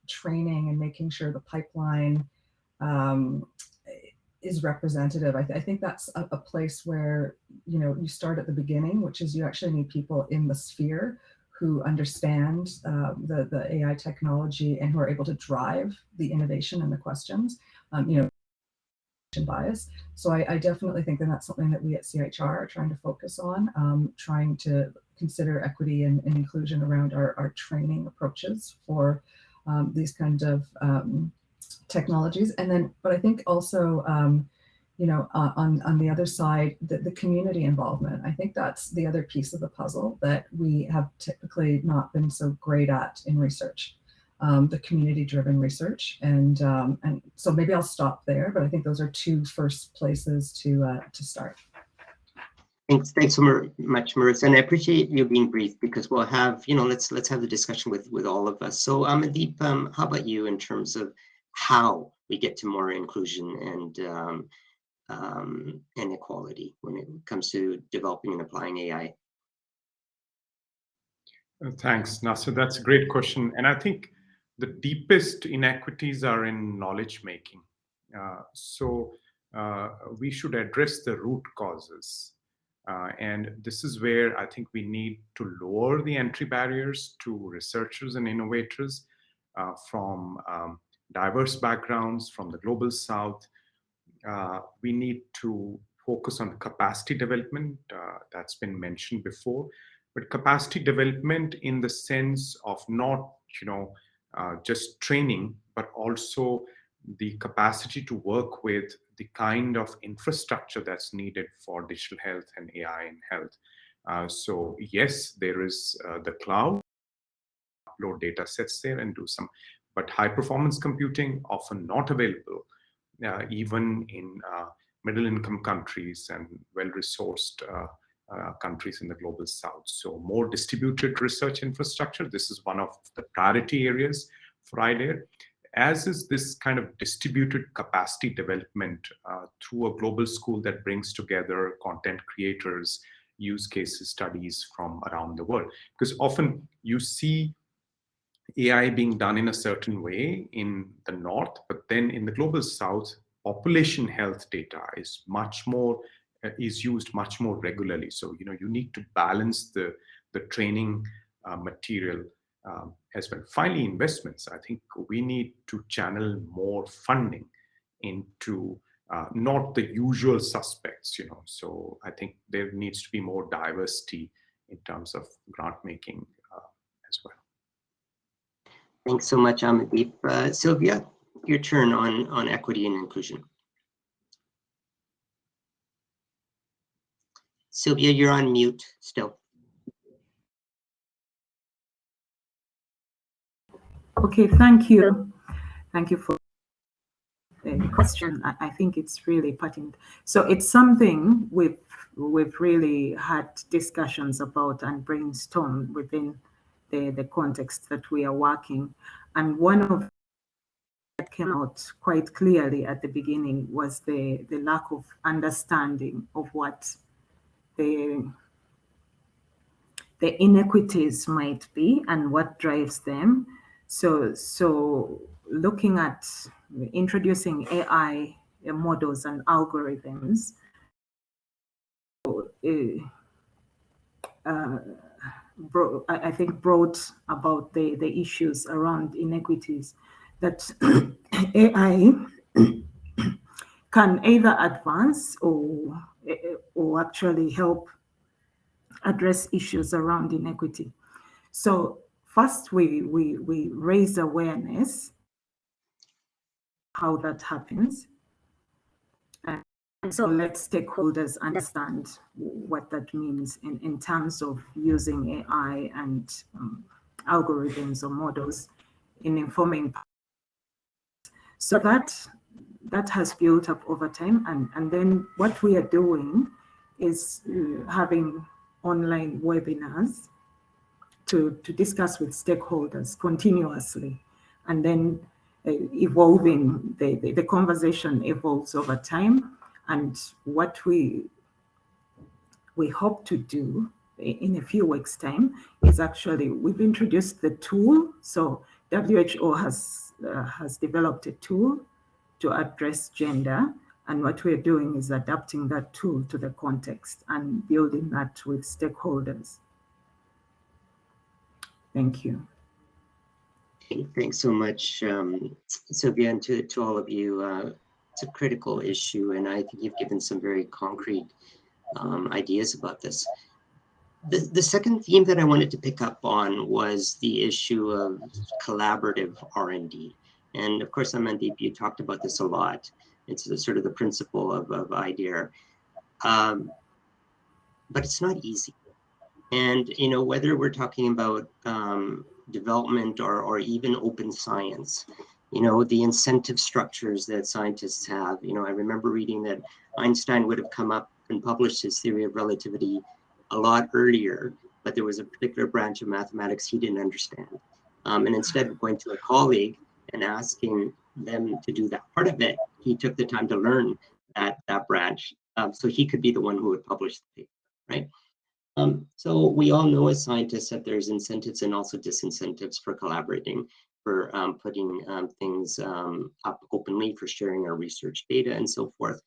training and making sure the pipeline is representative. I think that's a place where, you know, you start at the beginning, which is you actually need people in the sphere who understand the AI technology and who are able to drive the innovation and the questions. You know, bias. So I definitely think that that's something that we at CIHR are trying to focus on, trying to consider equity and inclusion around our training approaches for these kinds of technologies. And then, but I think also, you know, on the other side, the community involvement. I think that's the other piece of the puzzle that we have typically not been so great at in research. The community-driven research, and so maybe I'll stop there. But I think those are two first places to start. Thanks so much, Marisa, and I appreciate you being brief, because we'll have, you know, let's have the discussion with all of us. So Mandeep, how about you in terms of how we get to more inclusion and equality when it comes to developing and applying AI? Thanks, Nasser. That's a great question, and I think the deepest inequities are in knowledge making. So we should address the root causes. And this is where I think we need to lower the entry barriers to researchers and innovators from diverse backgrounds, from the global south. We need to focus on capacity development. That's been mentioned before, but capacity development in the sense of not, just training, but also the capacity to work with the kind of infrastructure that's needed for digital health and AI in health. So yes, there is the cloud, upload data sets there and do some, but high performance computing often not available, even in middle income countries and well-resourced countries in the global south. So more distributed research infrastructure. This is one of the priority areas for IDEA, as is this kind of distributed capacity development through a global school that brings together content creators, use cases studies from around the world. Because often you see AI being done in a certain way in the north, but then in the global south, population health data is much more is used much more regularly. So you need to balance the training material as well. Finally, investments. I think we need to channel more funding into not the usual suspects. So I think there needs to be more diversity in terms of grant making as well. Thanks so much, Amandeep. Sylvia, your turn on equity and inclusion. Sylvia, you're on mute still. Okay, thank you. Thank you for the question. I think it's really pertinent. So it's something we've really had discussions about and brainstormed within the context that we are working. And one of that came out quite clearly at the beginning was the lack of understanding of what the inequities might be and what drives them. So looking at introducing AI models and algorithms I think brought about the issues around inequities that AI can either advance or actually help address issues around inequity. So first we raise awareness how that happens. And so let stakeholders understand what that means in terms of using AI and algorithms or models in informing. So that has built up over time. And then what we are doing is having online webinars to discuss with stakeholders continuously, and then evolving, the conversation evolves over time. And what we hope to do in a few weeks' time is actually, we've introduced the tool. So WHO has developed a tool to address gender. And what we're doing is adapting that tool to the context and building that with stakeholders. Thank you. Thanks so much, Sylvia, and to all of you. It's a critical issue, and I think you've given some very concrete ideas about this. The second theme that I wanted to pick up on was the issue of collaborative R&D. And of course, Amandeep, you talked about this a lot. It's sort of the principle of IDEA. But it's not easy. And whether we're talking about development or even open science, the incentive structures that scientists have. I remember reading that Einstein would have come up and published his theory of relativity a lot earlier, but there was a particular branch of mathematics he didn't understand. And instead of going to a colleague and asking them to do that part of it, he took the time to learn that branch, so he could be the one who would publish the paper, right? So we all know as scientists that there's incentives and also disincentives for collaborating, for putting things up openly, for sharing our research data and so forth.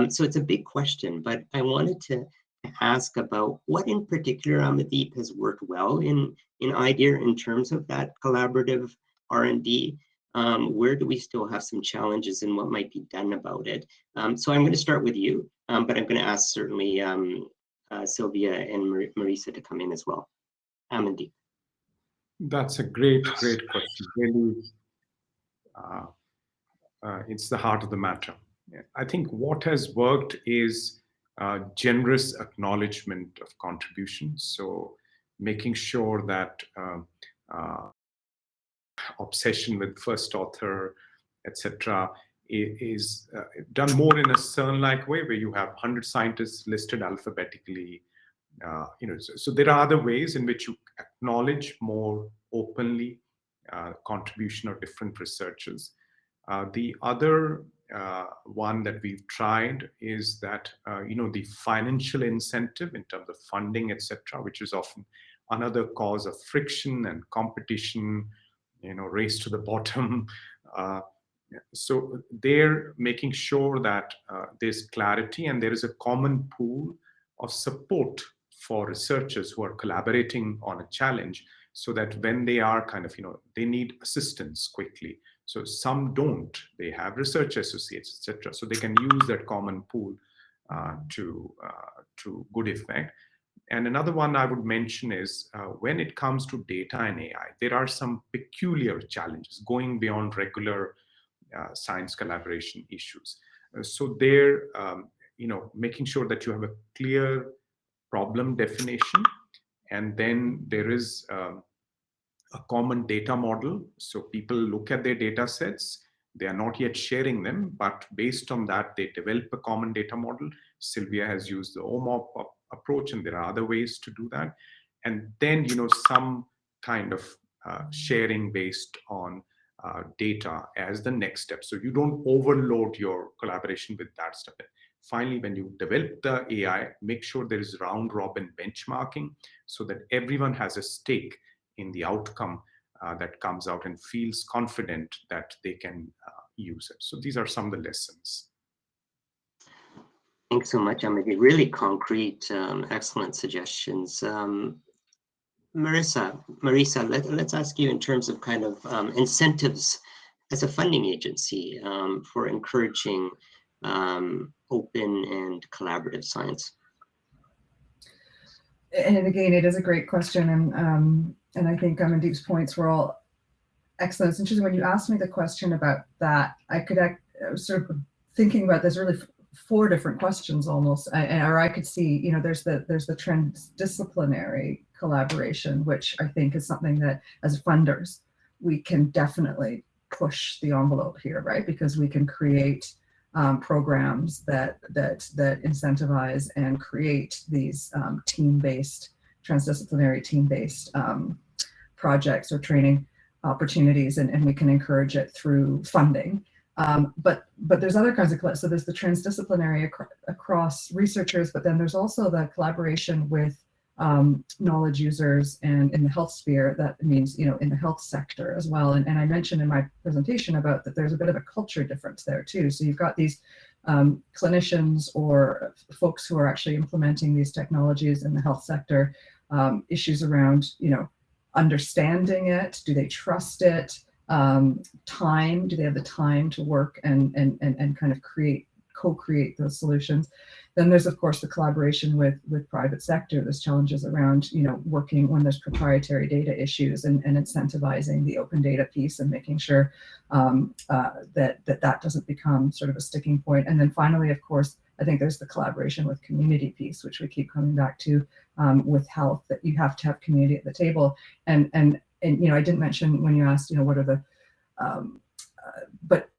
So it's a big question, but I wanted to ask about what in particular, Amandeep, has worked well in IDEA in terms of that collaborative R&D. Where do we still have some challenges and what might be done about it? So I'm going to start with you, but I'm going to ask certainly Sylvia and Marisa to come in as well. Amandeep. That's a great question. Really, it's the heart of the matter. I think what has worked is generous acknowledgement of contributions. So making sure that obsession with first author, etc., is done more in a CERN-like way, where you have 100 scientists listed alphabetically. So there are other ways in which you acknowledge more openly contribution of different researchers. The other one that we've tried is that the financial incentive in terms of funding, etc., which is often another cause of friction and competition, race to the bottom. So they're making sure that there's clarity and there is a common pool of support for researchers who are collaborating on a challenge, so that when they are they need assistance quickly. So some don't, they have research associates, etc. So they can use that common pool to good effect. And another one I would mention is when it comes to data and AI, there are some peculiar challenges going beyond regular science collaboration issues. So they're, making sure that you have a clear problem definition, and then there is a common data model. So people look at their data sets, they are not yet sharing them, but based on that, they develop a common data model. Sylvia has used the OMOP approach, and there are other ways to do that. And then, some kind of sharing based on data as the next step. So you don't overload your collaboration with that stuff. Finally, when you develop the AI, make sure there is round robin benchmarking so that everyone has a stake in the outcome that comes out and feels confident that they can use it. So these are some of the lessons. Thanks so much, Amandeep. Really concrete, excellent suggestions. Marisa, let's ask you in terms of kind of incentives as a funding agency for encouraging open and collaborative science. And again, it is a great question, and I think Amandeep's points were all excellent. It's interesting when you asked me the question about that, I was sort of thinking about this really 4 different questions almost, or I could see, there's the transdisciplinary collaboration, which I think is something that as funders we can definitely push the envelope here, right? Because we can create programs that incentivize and create these transdisciplinary team-based projects or training opportunities, and we can encourage it through funding. But there's other kinds of, so there's the transdisciplinary across researchers, but then there's also the collaboration with knowledge users and in the health sphere. That means, in the health sector as well. And I mentioned in my presentation about that there's a bit of a culture difference there too. So you've got these clinicians or folks who are actually implementing these technologies in the health sector, issues around, understanding it, do they trust it, time, do they have the time to work and kind of co-create those solutions. Then there's of course the collaboration with private sector. There's challenges around working when there's proprietary data issues and incentivizing the open data piece and making sure that doesn't become sort of a sticking point. And then finally, of course, I think there's the collaboration with community piece, which we keep coming back to with health, that you have to have community at the table. And I didn't mention when you asked what are the but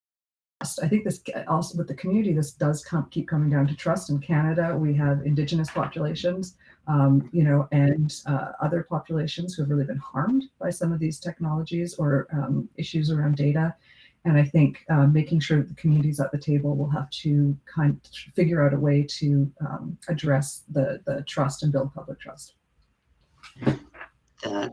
I think this also with the community, this does keep coming down to trust. In Canada, we have Indigenous populations, and other populations who have really been harmed by some of these technologies or issues around data. And I think making sure that the communities at the table will have to kind of figure out a way to address the trust and build public trust.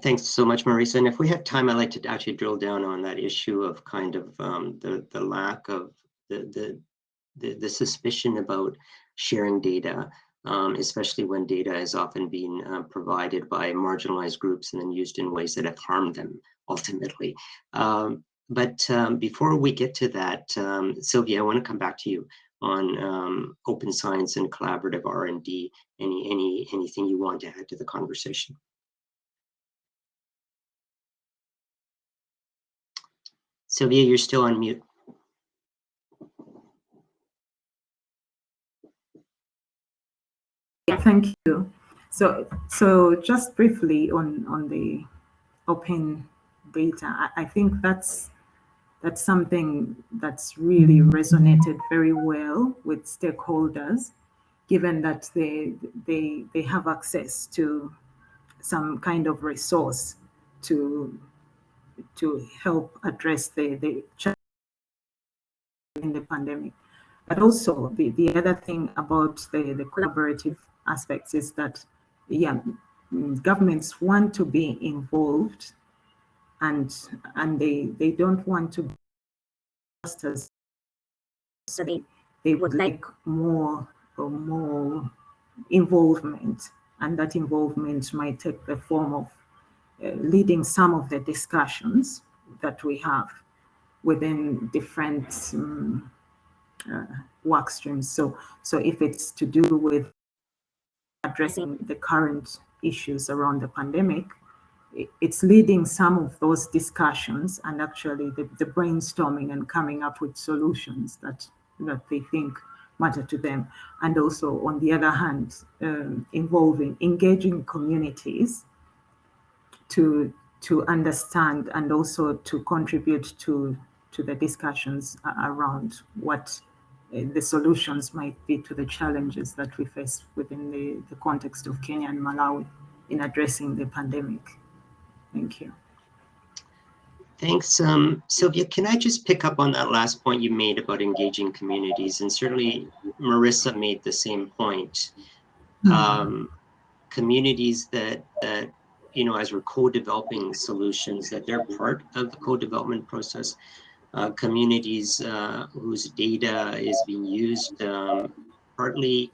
Thanks so much, Marisa. And if we have time, I'd like to actually drill down on that issue of kind of the lack of the suspicion about sharing data especially when data is often being provided by marginalized groups and then used in ways that have harmed them ultimately. Before we get to that, Sylvia, I want to come back to you on open science and collaborative R&D. Anything you want to add to the conversation? Sylvia, you're still on mute. Thank you. So just briefly on the open data, I think that's something that's really resonated very well with stakeholders, given that they have access to some kind of resource to help address the challenge in the pandemic. But also the other thing about the collaborative aspects is that, yeah, governments want to be involved, and they don't want to be just as, so they would like more involvement, and that involvement might take the form of leading some of the discussions that we have within different work streams. So if it's to do with addressing the current issues around the pandemic, it's leading some of those discussions and actually the brainstorming and coming up with solutions that they think matter to them. And also, on the other hand, engaging communities to understand and also to contribute to the discussions around what the solutions might be to the challenges that we face within the context of Kenya and Malawi in addressing the pandemic. Thank you. Thanks. Sylvia, can I just pick up on that last point you made about engaging communities? And certainly Marissa made the same point. Communities that as we're co-developing solutions, that they're part of the co-development process. Communities whose data is being used partly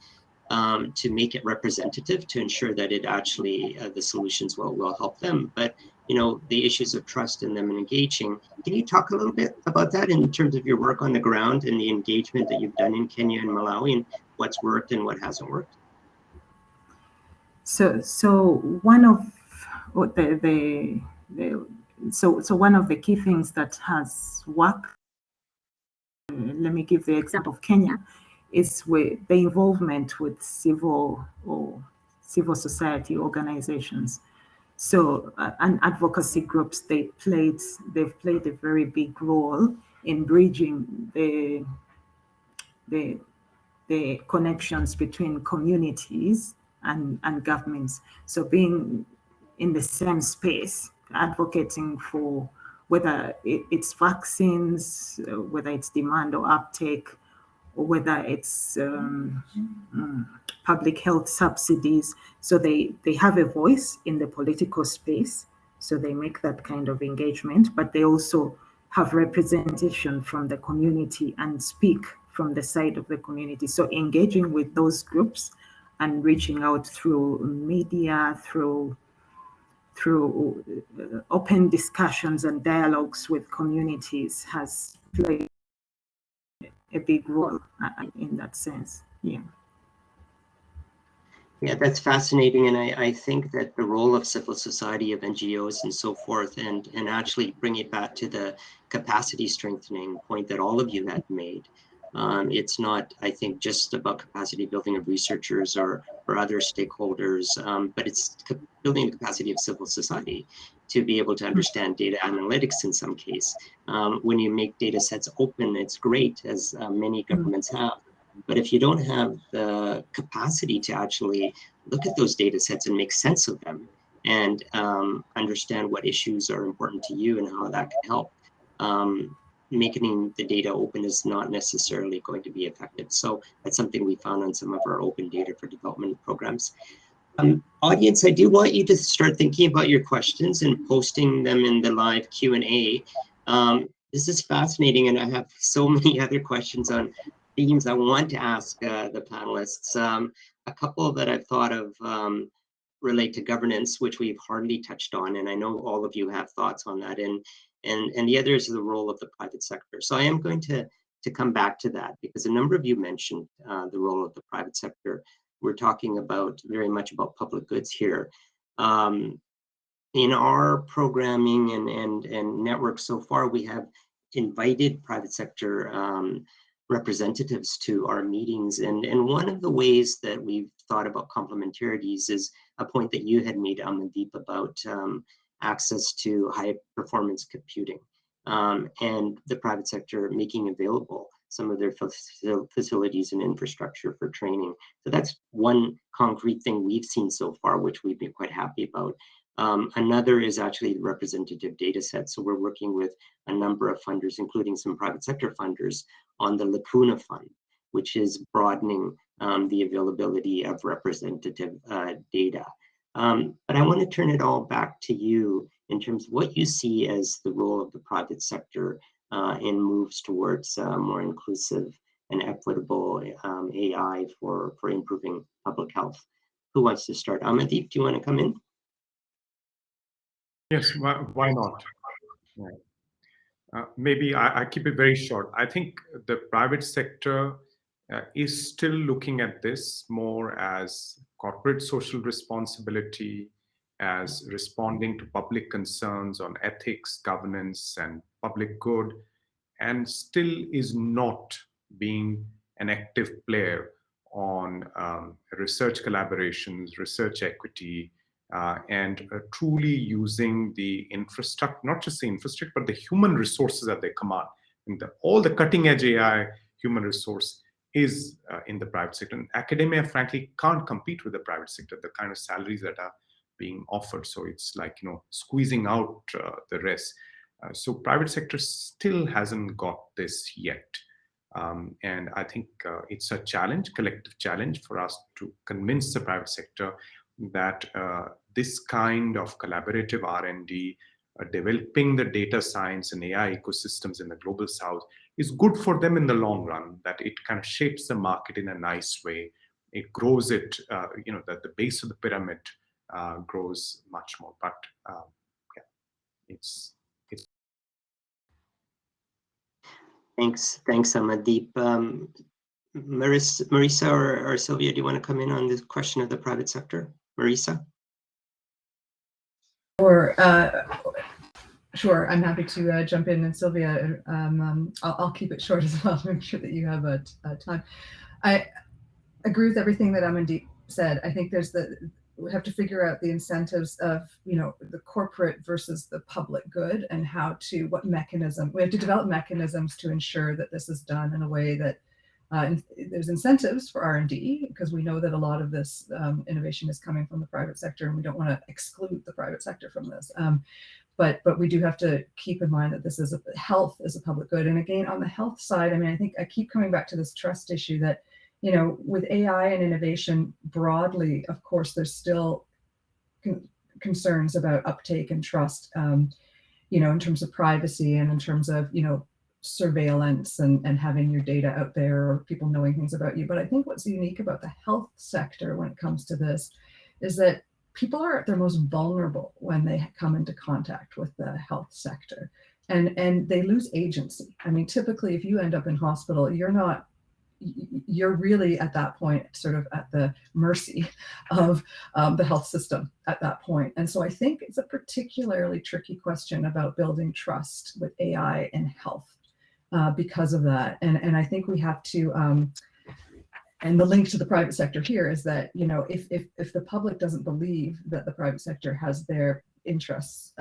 to make it representative, to ensure that it actually, the solutions will help them. But the issues of trust in them and engaging. Can you talk a little bit about that in terms of your work on the ground and the engagement that you've done in Kenya and Malawi, and what's worked and what hasn't worked? So one of one of the key things that has worked, let me give the example of Kenya, is with the involvement with civil society organizations. So and advocacy groups, they've played a very big role in bridging the connections between communities and governments. So being in the same space, advocating for whether it's vaccines, whether it's demand or uptake, or whether it's public health subsidies. So they have a voice in the political space, so they make that kind of engagement, but they also have representation from the community and speak from the side of the community. So engaging with those groups and reaching out through media, through open discussions and dialogues with communities has played a big role in that sense. Yeah. Yeah, that's fascinating. And I think that the role of civil society, of NGOs and so forth, and actually bring it back to the capacity strengthening point that all of you had made. It's not, I think, just about capacity building of researchers or other stakeholders, but it's building the capacity of civil society to be able to understand data analytics in some case. When you make data sets open, it's great, as many governments have. But if you don't have the capacity to actually look at those data sets and make sense of them and understand what issues are important to you and how that can help, making the data open is not necessarily going to be effective. So that's something we found on some of our open data for development programs. Audience, I do want you to start thinking about your questions and posting them in the live Q&A. This is fascinating, and I have so many other questions on themes I want to ask the panelists. a couple that I've thought of relate to governance, which we've hardly touched on, and I know all of you have thoughts on that, and the other is the role of the private sector. So I am going to come back to that, because a number of you mentioned the role of the private sector. We're talking about very much about public goods here. In our programming and network so far, we have invited private sector representatives to our meetings. And one of the ways that we've thought about complementarities is a point that you had made, Amandeep, about access to high performance computing and the private sector making available some of their facilities and infrastructure for training. So that's one concrete thing we've seen so far, which we've been quite happy about. Another is actually the representative data set. So we're working with a number of funders, including some private sector funders, on the Lacuna Fund, which is broadening the availability of representative data. But I want to turn it all back to you in terms of what you see as the role of the private sector in moves towards more inclusive and equitable AI for improving public health. Who wants to start? Amandeep, do you want to come in? Yes, why not? Yeah. Maybe I keep it very short. I think the private sector is still looking at this more as corporate social responsibility, as responding to public concerns on ethics, governance, and public good, and still is not being an active player on research collaborations, research equity, and truly using the infrastructure, not just the infrastructure, but the human resources at their command. And all the cutting edge AI human resource is in the private sector. And academia, frankly, can't compete with the private sector, the kind of salaries that are being offered. So it's like, squeezing out the rest. So private sector still hasn't got this yet. And I think it's a challenge, collective challenge for us to convince the private sector that this kind of collaborative R&D, developing the data science and AI ecosystems in the global south is good for them in the long run, that it kind of shapes the market in a nice way. It grows it, that the base of the pyramid grows much more. But yeah, it's. Thanks, Amandeep. Marisa or Sylvia, do you want to come in on this question of the private sector? Marisa? Sure, I'm happy to jump in. And Sylvia, I'll keep it short as well to make sure that you have time. I agree with everything that Amandeep said. I think we have to figure out the incentives of, the corporate versus the public good, and what mechanism. We have to develop mechanisms to ensure that this is done in a way that there's incentives for R&D, because we know that a lot of this innovation is coming from the private sector, and we don't want to exclude the private sector from this. But we do have to keep in mind that health is a public good. And again, on the health side, I think I keep coming back to this trust issue that, with AI and innovation broadly, of course, there's still concerns about uptake and trust, in terms of privacy and in terms of, surveillance and having your data out there, or people knowing things about you. But I think what's unique about the health sector when it comes to this is that people are at their most vulnerable when they come into contact with the health sector, and they lose agency. Typically, if you end up in hospital, you're really at that point sort of at the mercy of the health system at that point. And so I think it's a particularly tricky question about building trust with AI and health because of that. And I think we have to, and the link to the private sector here is that, if the public doesn't believe that the private sector has their interests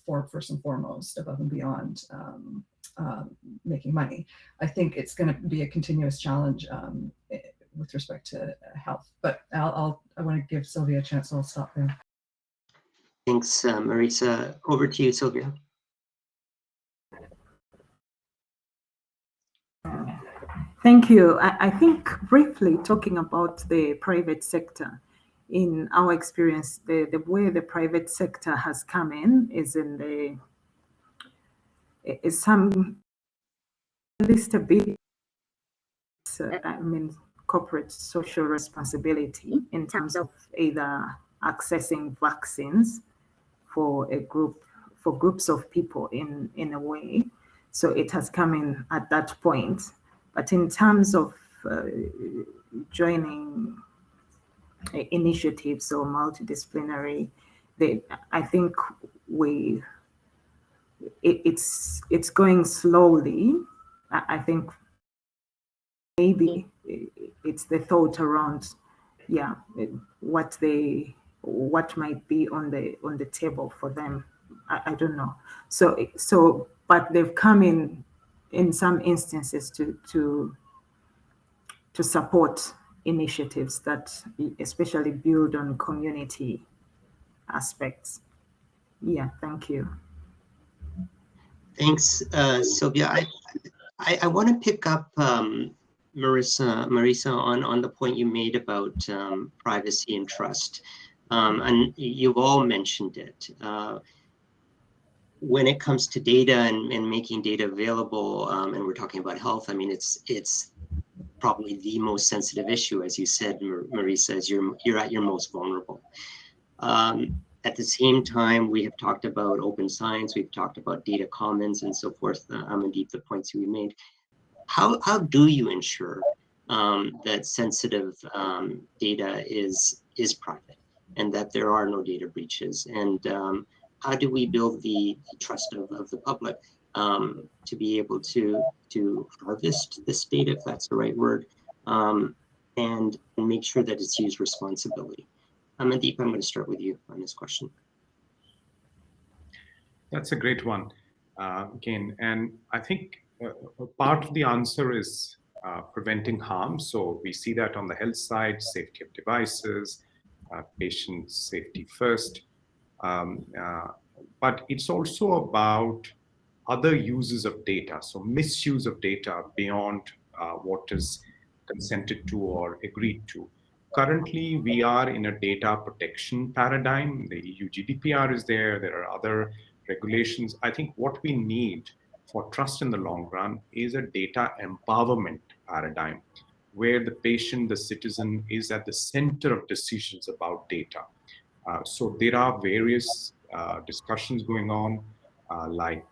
for first and foremost above and beyond making money, I think it's going to be a continuous challenge with respect to health. But I want to give Sylvia a chance, so I'll stop there. Thanks, Marisa. Over to you, Sylvia. Thank you. I think briefly talking about the private sector, in our experience, the way the private sector has come in is at least a bit, corporate social responsibility in terms of either accessing vaccines for groups of people in a way. So it has come in at that point. But in terms of joining initiatives or multidisciplinary, I think it's going slowly. I think maybe it's the thought around, what might be on the table for them. I don't know. So, but they've come in some instances to support initiatives that especially build on community aspects. Yeah, thank you. Thanks, Sylvia. I want to pick up Marisa on the point you made about privacy and trust, and you've all mentioned it. When it comes to data and making data available, and we're talking about health, I mean, it's probably the most sensitive issue, as you said, Marisa, as you're at your most vulnerable. At the same time, we have talked about open science, we've talked about data commons and so forth. Amandeep, the points you made. How do you ensure that sensitive data is private and that there are no data breaches? And how do we build the trust of the public to be able to harvest this data, if that's the right word, and make sure that it's used responsibly? Amandeep, I'm going to start with you on this question. That's a great one, again, and I think part of the answer is preventing harm. So we see that on the health side, safety of devices, patient safety first. But it's also about other uses of data, so misuse of data beyond what is consented to or agreed to. Currently, we are in a data protection paradigm. The EU GDPR is there. There are other regulations. I think what we need for trust in the long run is a data empowerment paradigm where the patient, the citizen is at the center of decisions about data. So there are various discussions going on, like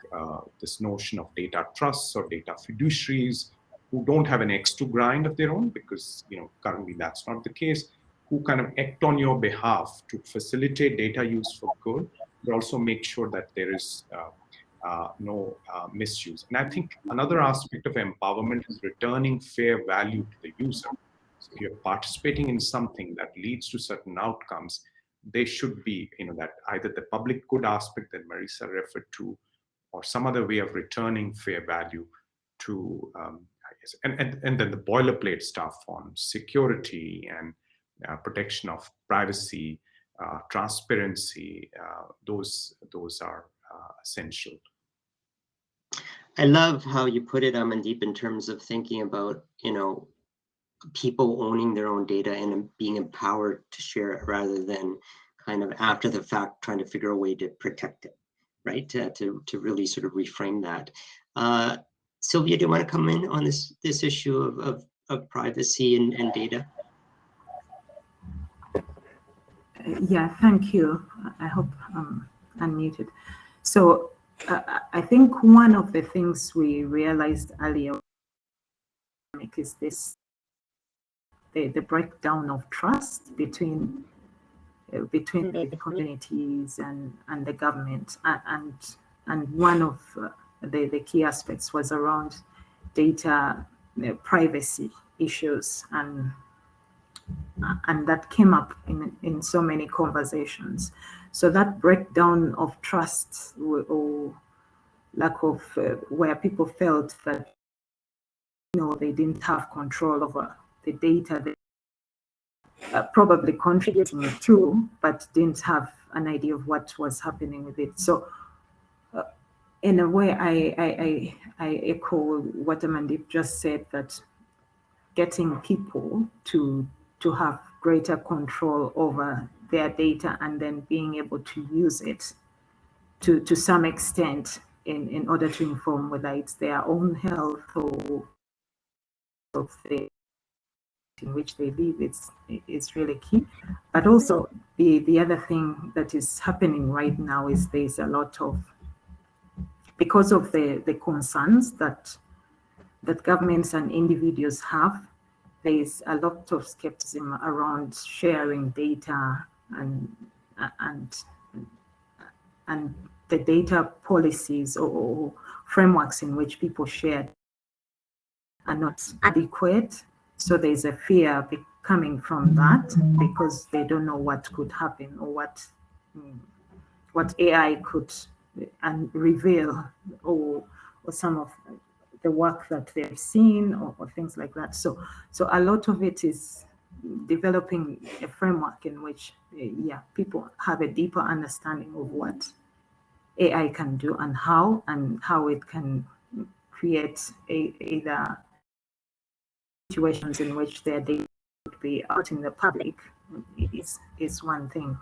this notion of data trusts or data fiduciaries who don't have an axe to grind of their own, because currently that's not the case, who kind of act on your behalf to facilitate data use for good, but also make sure that there is no misuse. And I think another aspect of empowerment is returning fair value to the user. So if you're participating in something that leads to certain outcomes, they should be, that either the public good aspect that Marisa referred to, or some other way of returning fair value to, and then the boilerplate stuff on security and protection of privacy, transparency, those are essential. I love how you put it, Amandeep, in terms of thinking about, people owning their own data and being empowered to share it rather than kind of after the fact trying to figure a way to protect it, right? To really sort of reframe that. Sylvia, do you want to come in on this issue of privacy and data? Yeah, thank you. I hope I'm unmuted. So I think one of the things we realized earlier is the breakdown of trust between the communities and the government, and one of the key aspects was around data privacy issues, and that came up in so many conversations. So that breakdown of trust or lack of where people felt that they didn't have control over the data they probably contributing to, but didn't have an idea of what was happening with it. So in a way, I echo what Amandeep just said, that getting people to have greater control over their data and then being able to use it to some extent in order to inform whether it's their own health or of the in which they live is really key. But also the other thing that is happening right now is there's a lot of, because of the concerns that governments and individuals have, there is a lot of skepticism around sharing data and the data policies or frameworks in which people share are not adequate. So there's a fear coming from that because they don't know what could happen or what AI could reveal or some of the work that they've seen or things like that. So a lot of it is developing a framework in which people have a deeper understanding of what AI can do and how it can create either situations in which their data would be out in the public is one thing.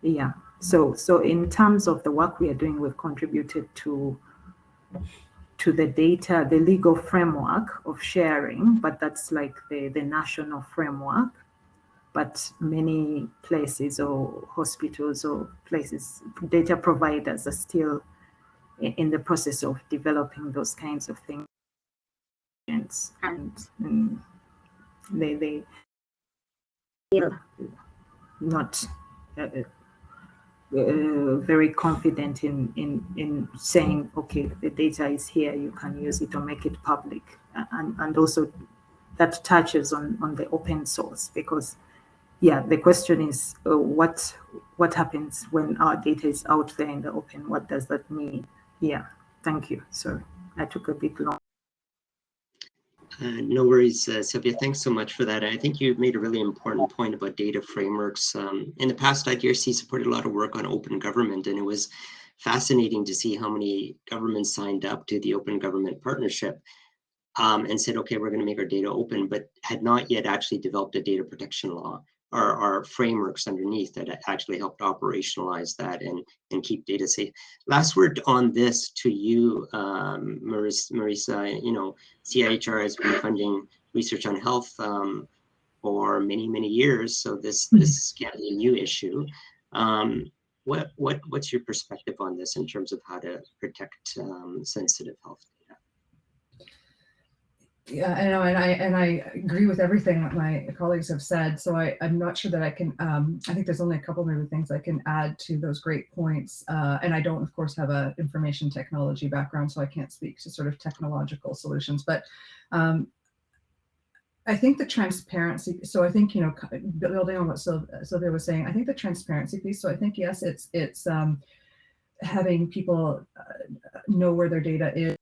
Yeah. So in terms of the work we are doing, we've contributed to the data, the legal framework of sharing, but that's like the national framework. But many places or hospitals or places, data providers are still in the process of developing those kinds of things. And they feel not very confident in saying, okay, the data is here, you can use it or make it public. And also that touches on the open source, because the question is what happens when our data is out there in the open? What does that mean? Thank you. Sorry, I took a bit long. No worries, Sylvia. Thanks so much for that. I think you made a really important point about data frameworks. In the past, IDRC supported a lot of work on open government, and it was fascinating to see how many governments signed up to the Open Government Partnership and said, okay, we're going to make our data open, but had not yet actually developed a data protection law or frameworks underneath that actually helped operationalize that and keep data safe. Last word on this to you, Marisa. You know, CIHR has been funding research on health for many years, so this can't be a new issue. What's your perspective on this in terms of how to protect sensitive health data? Yeah, I know, and I agree with everything that my colleagues have said. So I'm not sure that I can. I think there's only a couple maybe things I can add to those great points. And I don't, of course, have an information technology background, so I can't speak to sort of technological solutions. But I think the transparency. So I think, you know, building on what Sylvia was saying, I think the transparency piece. So I think yes, it's having people know where their data is,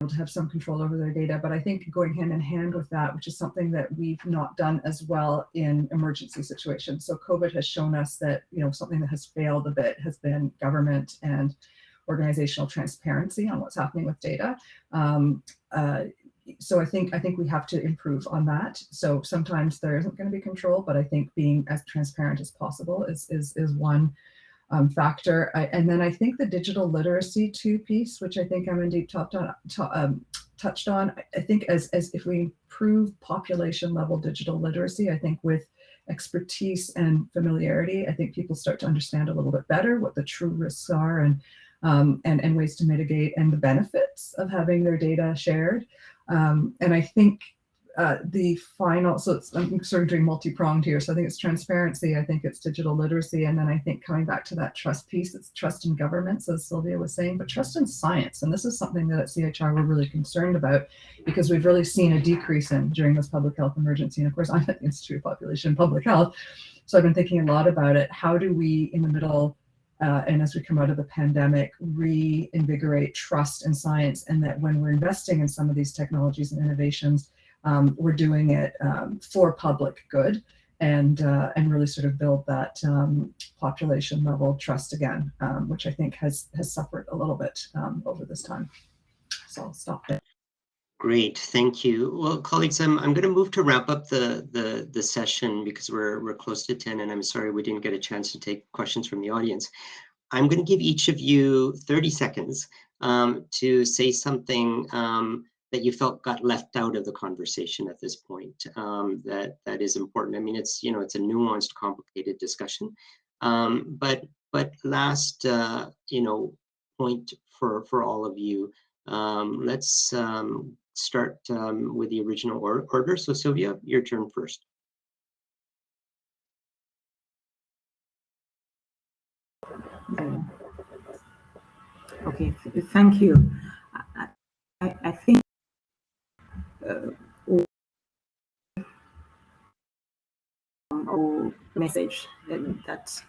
to have some control over their data. But I think going hand in hand with that, which is something that we've not done as well in emergency situations. So COVID has shown us that, you know, something that has failed a bit has been government and organizational transparency on what's happening with data. So I think we have to improve on that. So sometimes there isn't going to be control, but I think being as transparent as possible is one factor. And then I think the digital literacy piece, which I think Amandeep touched on, I think as if we improve population level digital literacy, I think with expertise and familiarity, I think people start to understand a little bit better what the true risks are and ways to mitigate and the benefits of having their data shared. And I think the final, so I'm sort of doing multi-pronged here. So I think it's transparency, I think it's digital literacy, and then I think coming back to that trust piece, it's trust in governments, as Sylvia was saying, but trust in science. And this is something that at CHR we're really concerned about, because we've really seen a decrease during this public health emergency. And of course, I'm at the Institute of Population and Public Health, so I've been thinking a lot about it. How do we, in the middle, and as we come out of the pandemic, reinvigorate trust in science, and that when we're investing in some of these technologies and innovations, we're doing it for public good, and really sort of build that population level trust again, which I think has suffered a little bit over this time. So I'll stop there. Great, thank you. Well, colleagues, I'm going to move to wrap up the session because we're close to 10, and I'm sorry we didn't get a chance to take questions from the audience. I'm going to give each of you 30 seconds to say something that you felt got left out of the conversation at this point, that is important. I mean, it's, it's a nuanced, complicated discussion. But last, point for all of you, let's start with the original order. So Sylvia, your turn first. Okay, thank you. I think message that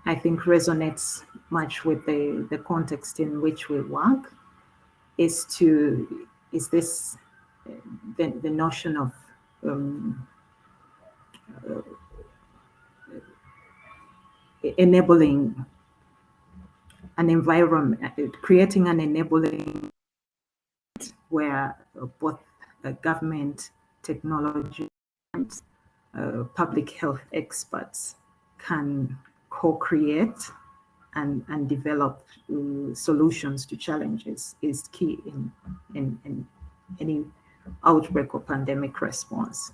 I think resonates much with the context in which we work is this the notion of enabling an environment, creating an enabling where both government, technology, and public health experts can co-create and develop solutions to challenges is key in any outbreak or pandemic response,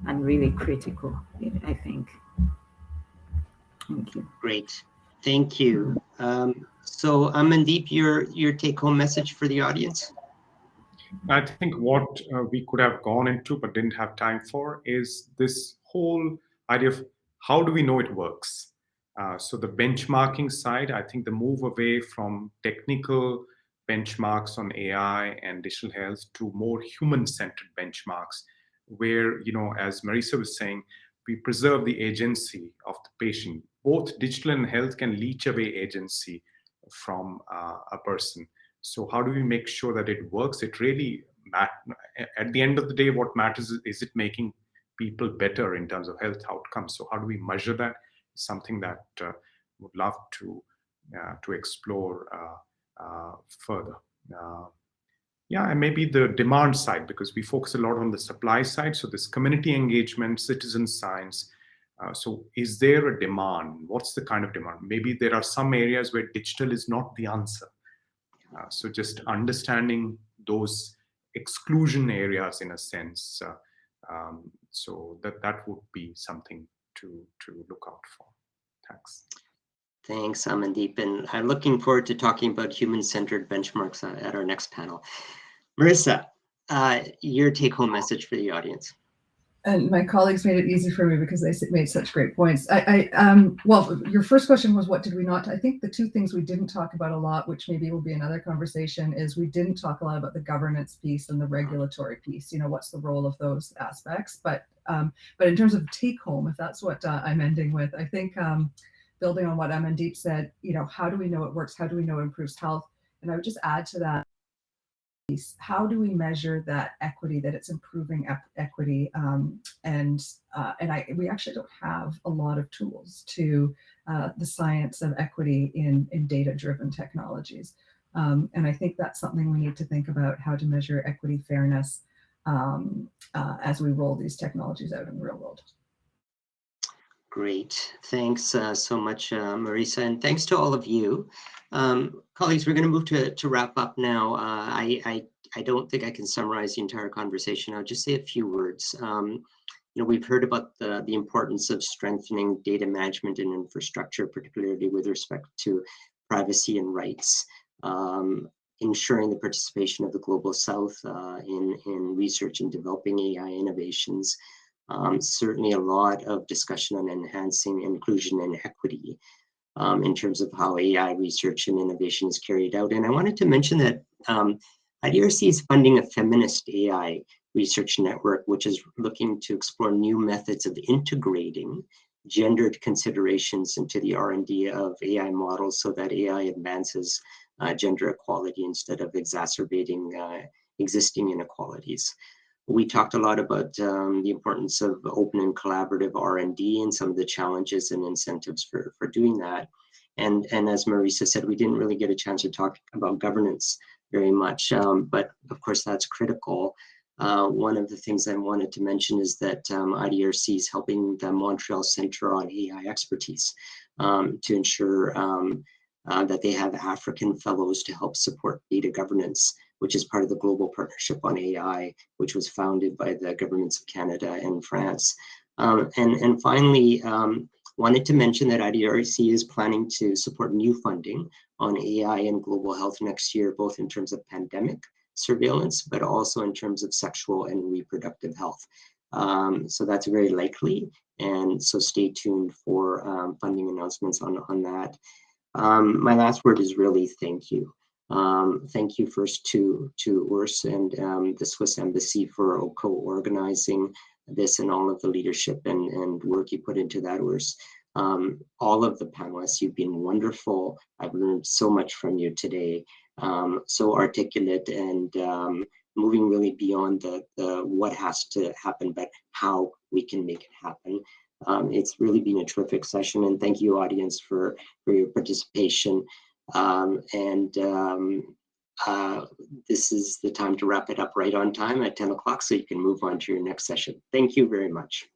and really critical, I think. Thank you. Great, thank you. So Amandeep, your take-home message for the audience? I think what we could have gone into but didn't have time for is this whole idea of how do we know it works? So the benchmarking side, I think the move away from technical benchmarks on AI and digital health to more human-centered benchmarks, where, as Marisa was saying, we preserve the agency of the patient. Both digital and health can leach away agency from a person. So how do we make sure that it works? It really, at the end of the day, what matters is it making people better in terms of health outcomes. So how do we measure that? Something that would love to explore further. Yeah, and maybe the demand side, because we focus a lot on the supply side. So this community engagement, citizen science. So is there a demand? What's the kind of demand? Maybe there are some areas where digital is not the answer. So just understanding those exclusion areas in a sense. So that would be something to look out for. Thanks. Thanks, Amandeep. And I'm looking forward to talking about human-centered benchmarks at our next panel. Marisa, your take-home message for the audience. And my colleagues made it easy for me because they made such great points. Well, your first question was, what did we not? I think the two things we didn't talk about a lot, which maybe will be another conversation, is we didn't talk a lot about the governance piece and the regulatory piece. What's the role of those aspects? But in terms of take home, if that's what I'm ending with, I think building on what Amandeep said, how do we know it works? How do we know it improves health? And I would just add to that, how do we measure that equity, that it's improving equity? We actually don't have a lot of tools to the science of equity in data-driven technologies. And I think that's something we need to think about, how to measure equity, fairness, as we roll these technologies out in the real world. Great, thanks so much, Marisa, and thanks to all of you. Colleagues, we're going to move to wrap up now. I don't think I can summarize the entire conversation. I'll just say a few words. We've heard about the importance of strengthening data management and infrastructure, particularly with respect to privacy and rights, ensuring the participation of the Global South in research and developing AI innovations. Certainly a lot of discussion on enhancing inclusion and equity in terms of how AI research and innovation is carried out. And I wanted to mention that IDRC is funding a feminist AI research network, which is looking to explore new methods of integrating gendered considerations into the R&D of AI models so that AI advances gender equality instead of exacerbating existing inequalities. We talked a lot about the importance of open and collaborative R&D and some of the challenges and incentives for doing that. And as Marisa said, we didn't really get a chance to talk about governance very much, but of course that's critical. One of the things I wanted to mention is that IDRC is helping the Montreal Center on AI Expertise to ensure that they have African fellows to help support data governance, which is part of the Global Partnership on AI, which was founded by the governments of Canada and France. And finally, wanted to mention that IDRC is planning to support new funding on AI and global health next year, both in terms of pandemic surveillance, but also in terms of sexual and reproductive health. So that's very likely. And so stay tuned for funding announcements on that. My last word is really thank you. Thank you first to Urs and the Swiss Embassy for co-organizing this and all of the leadership and work you put into that, Urs. All of the panelists, you've been wonderful. I've learned so much from you today. So articulate and moving really beyond the what has to happen, but how we can make it happen. It's really been a terrific session, and thank you, audience, for your participation. This is the time to wrap it up right on time at 10 o'clock, so you can move on to your next session. Thank you very much.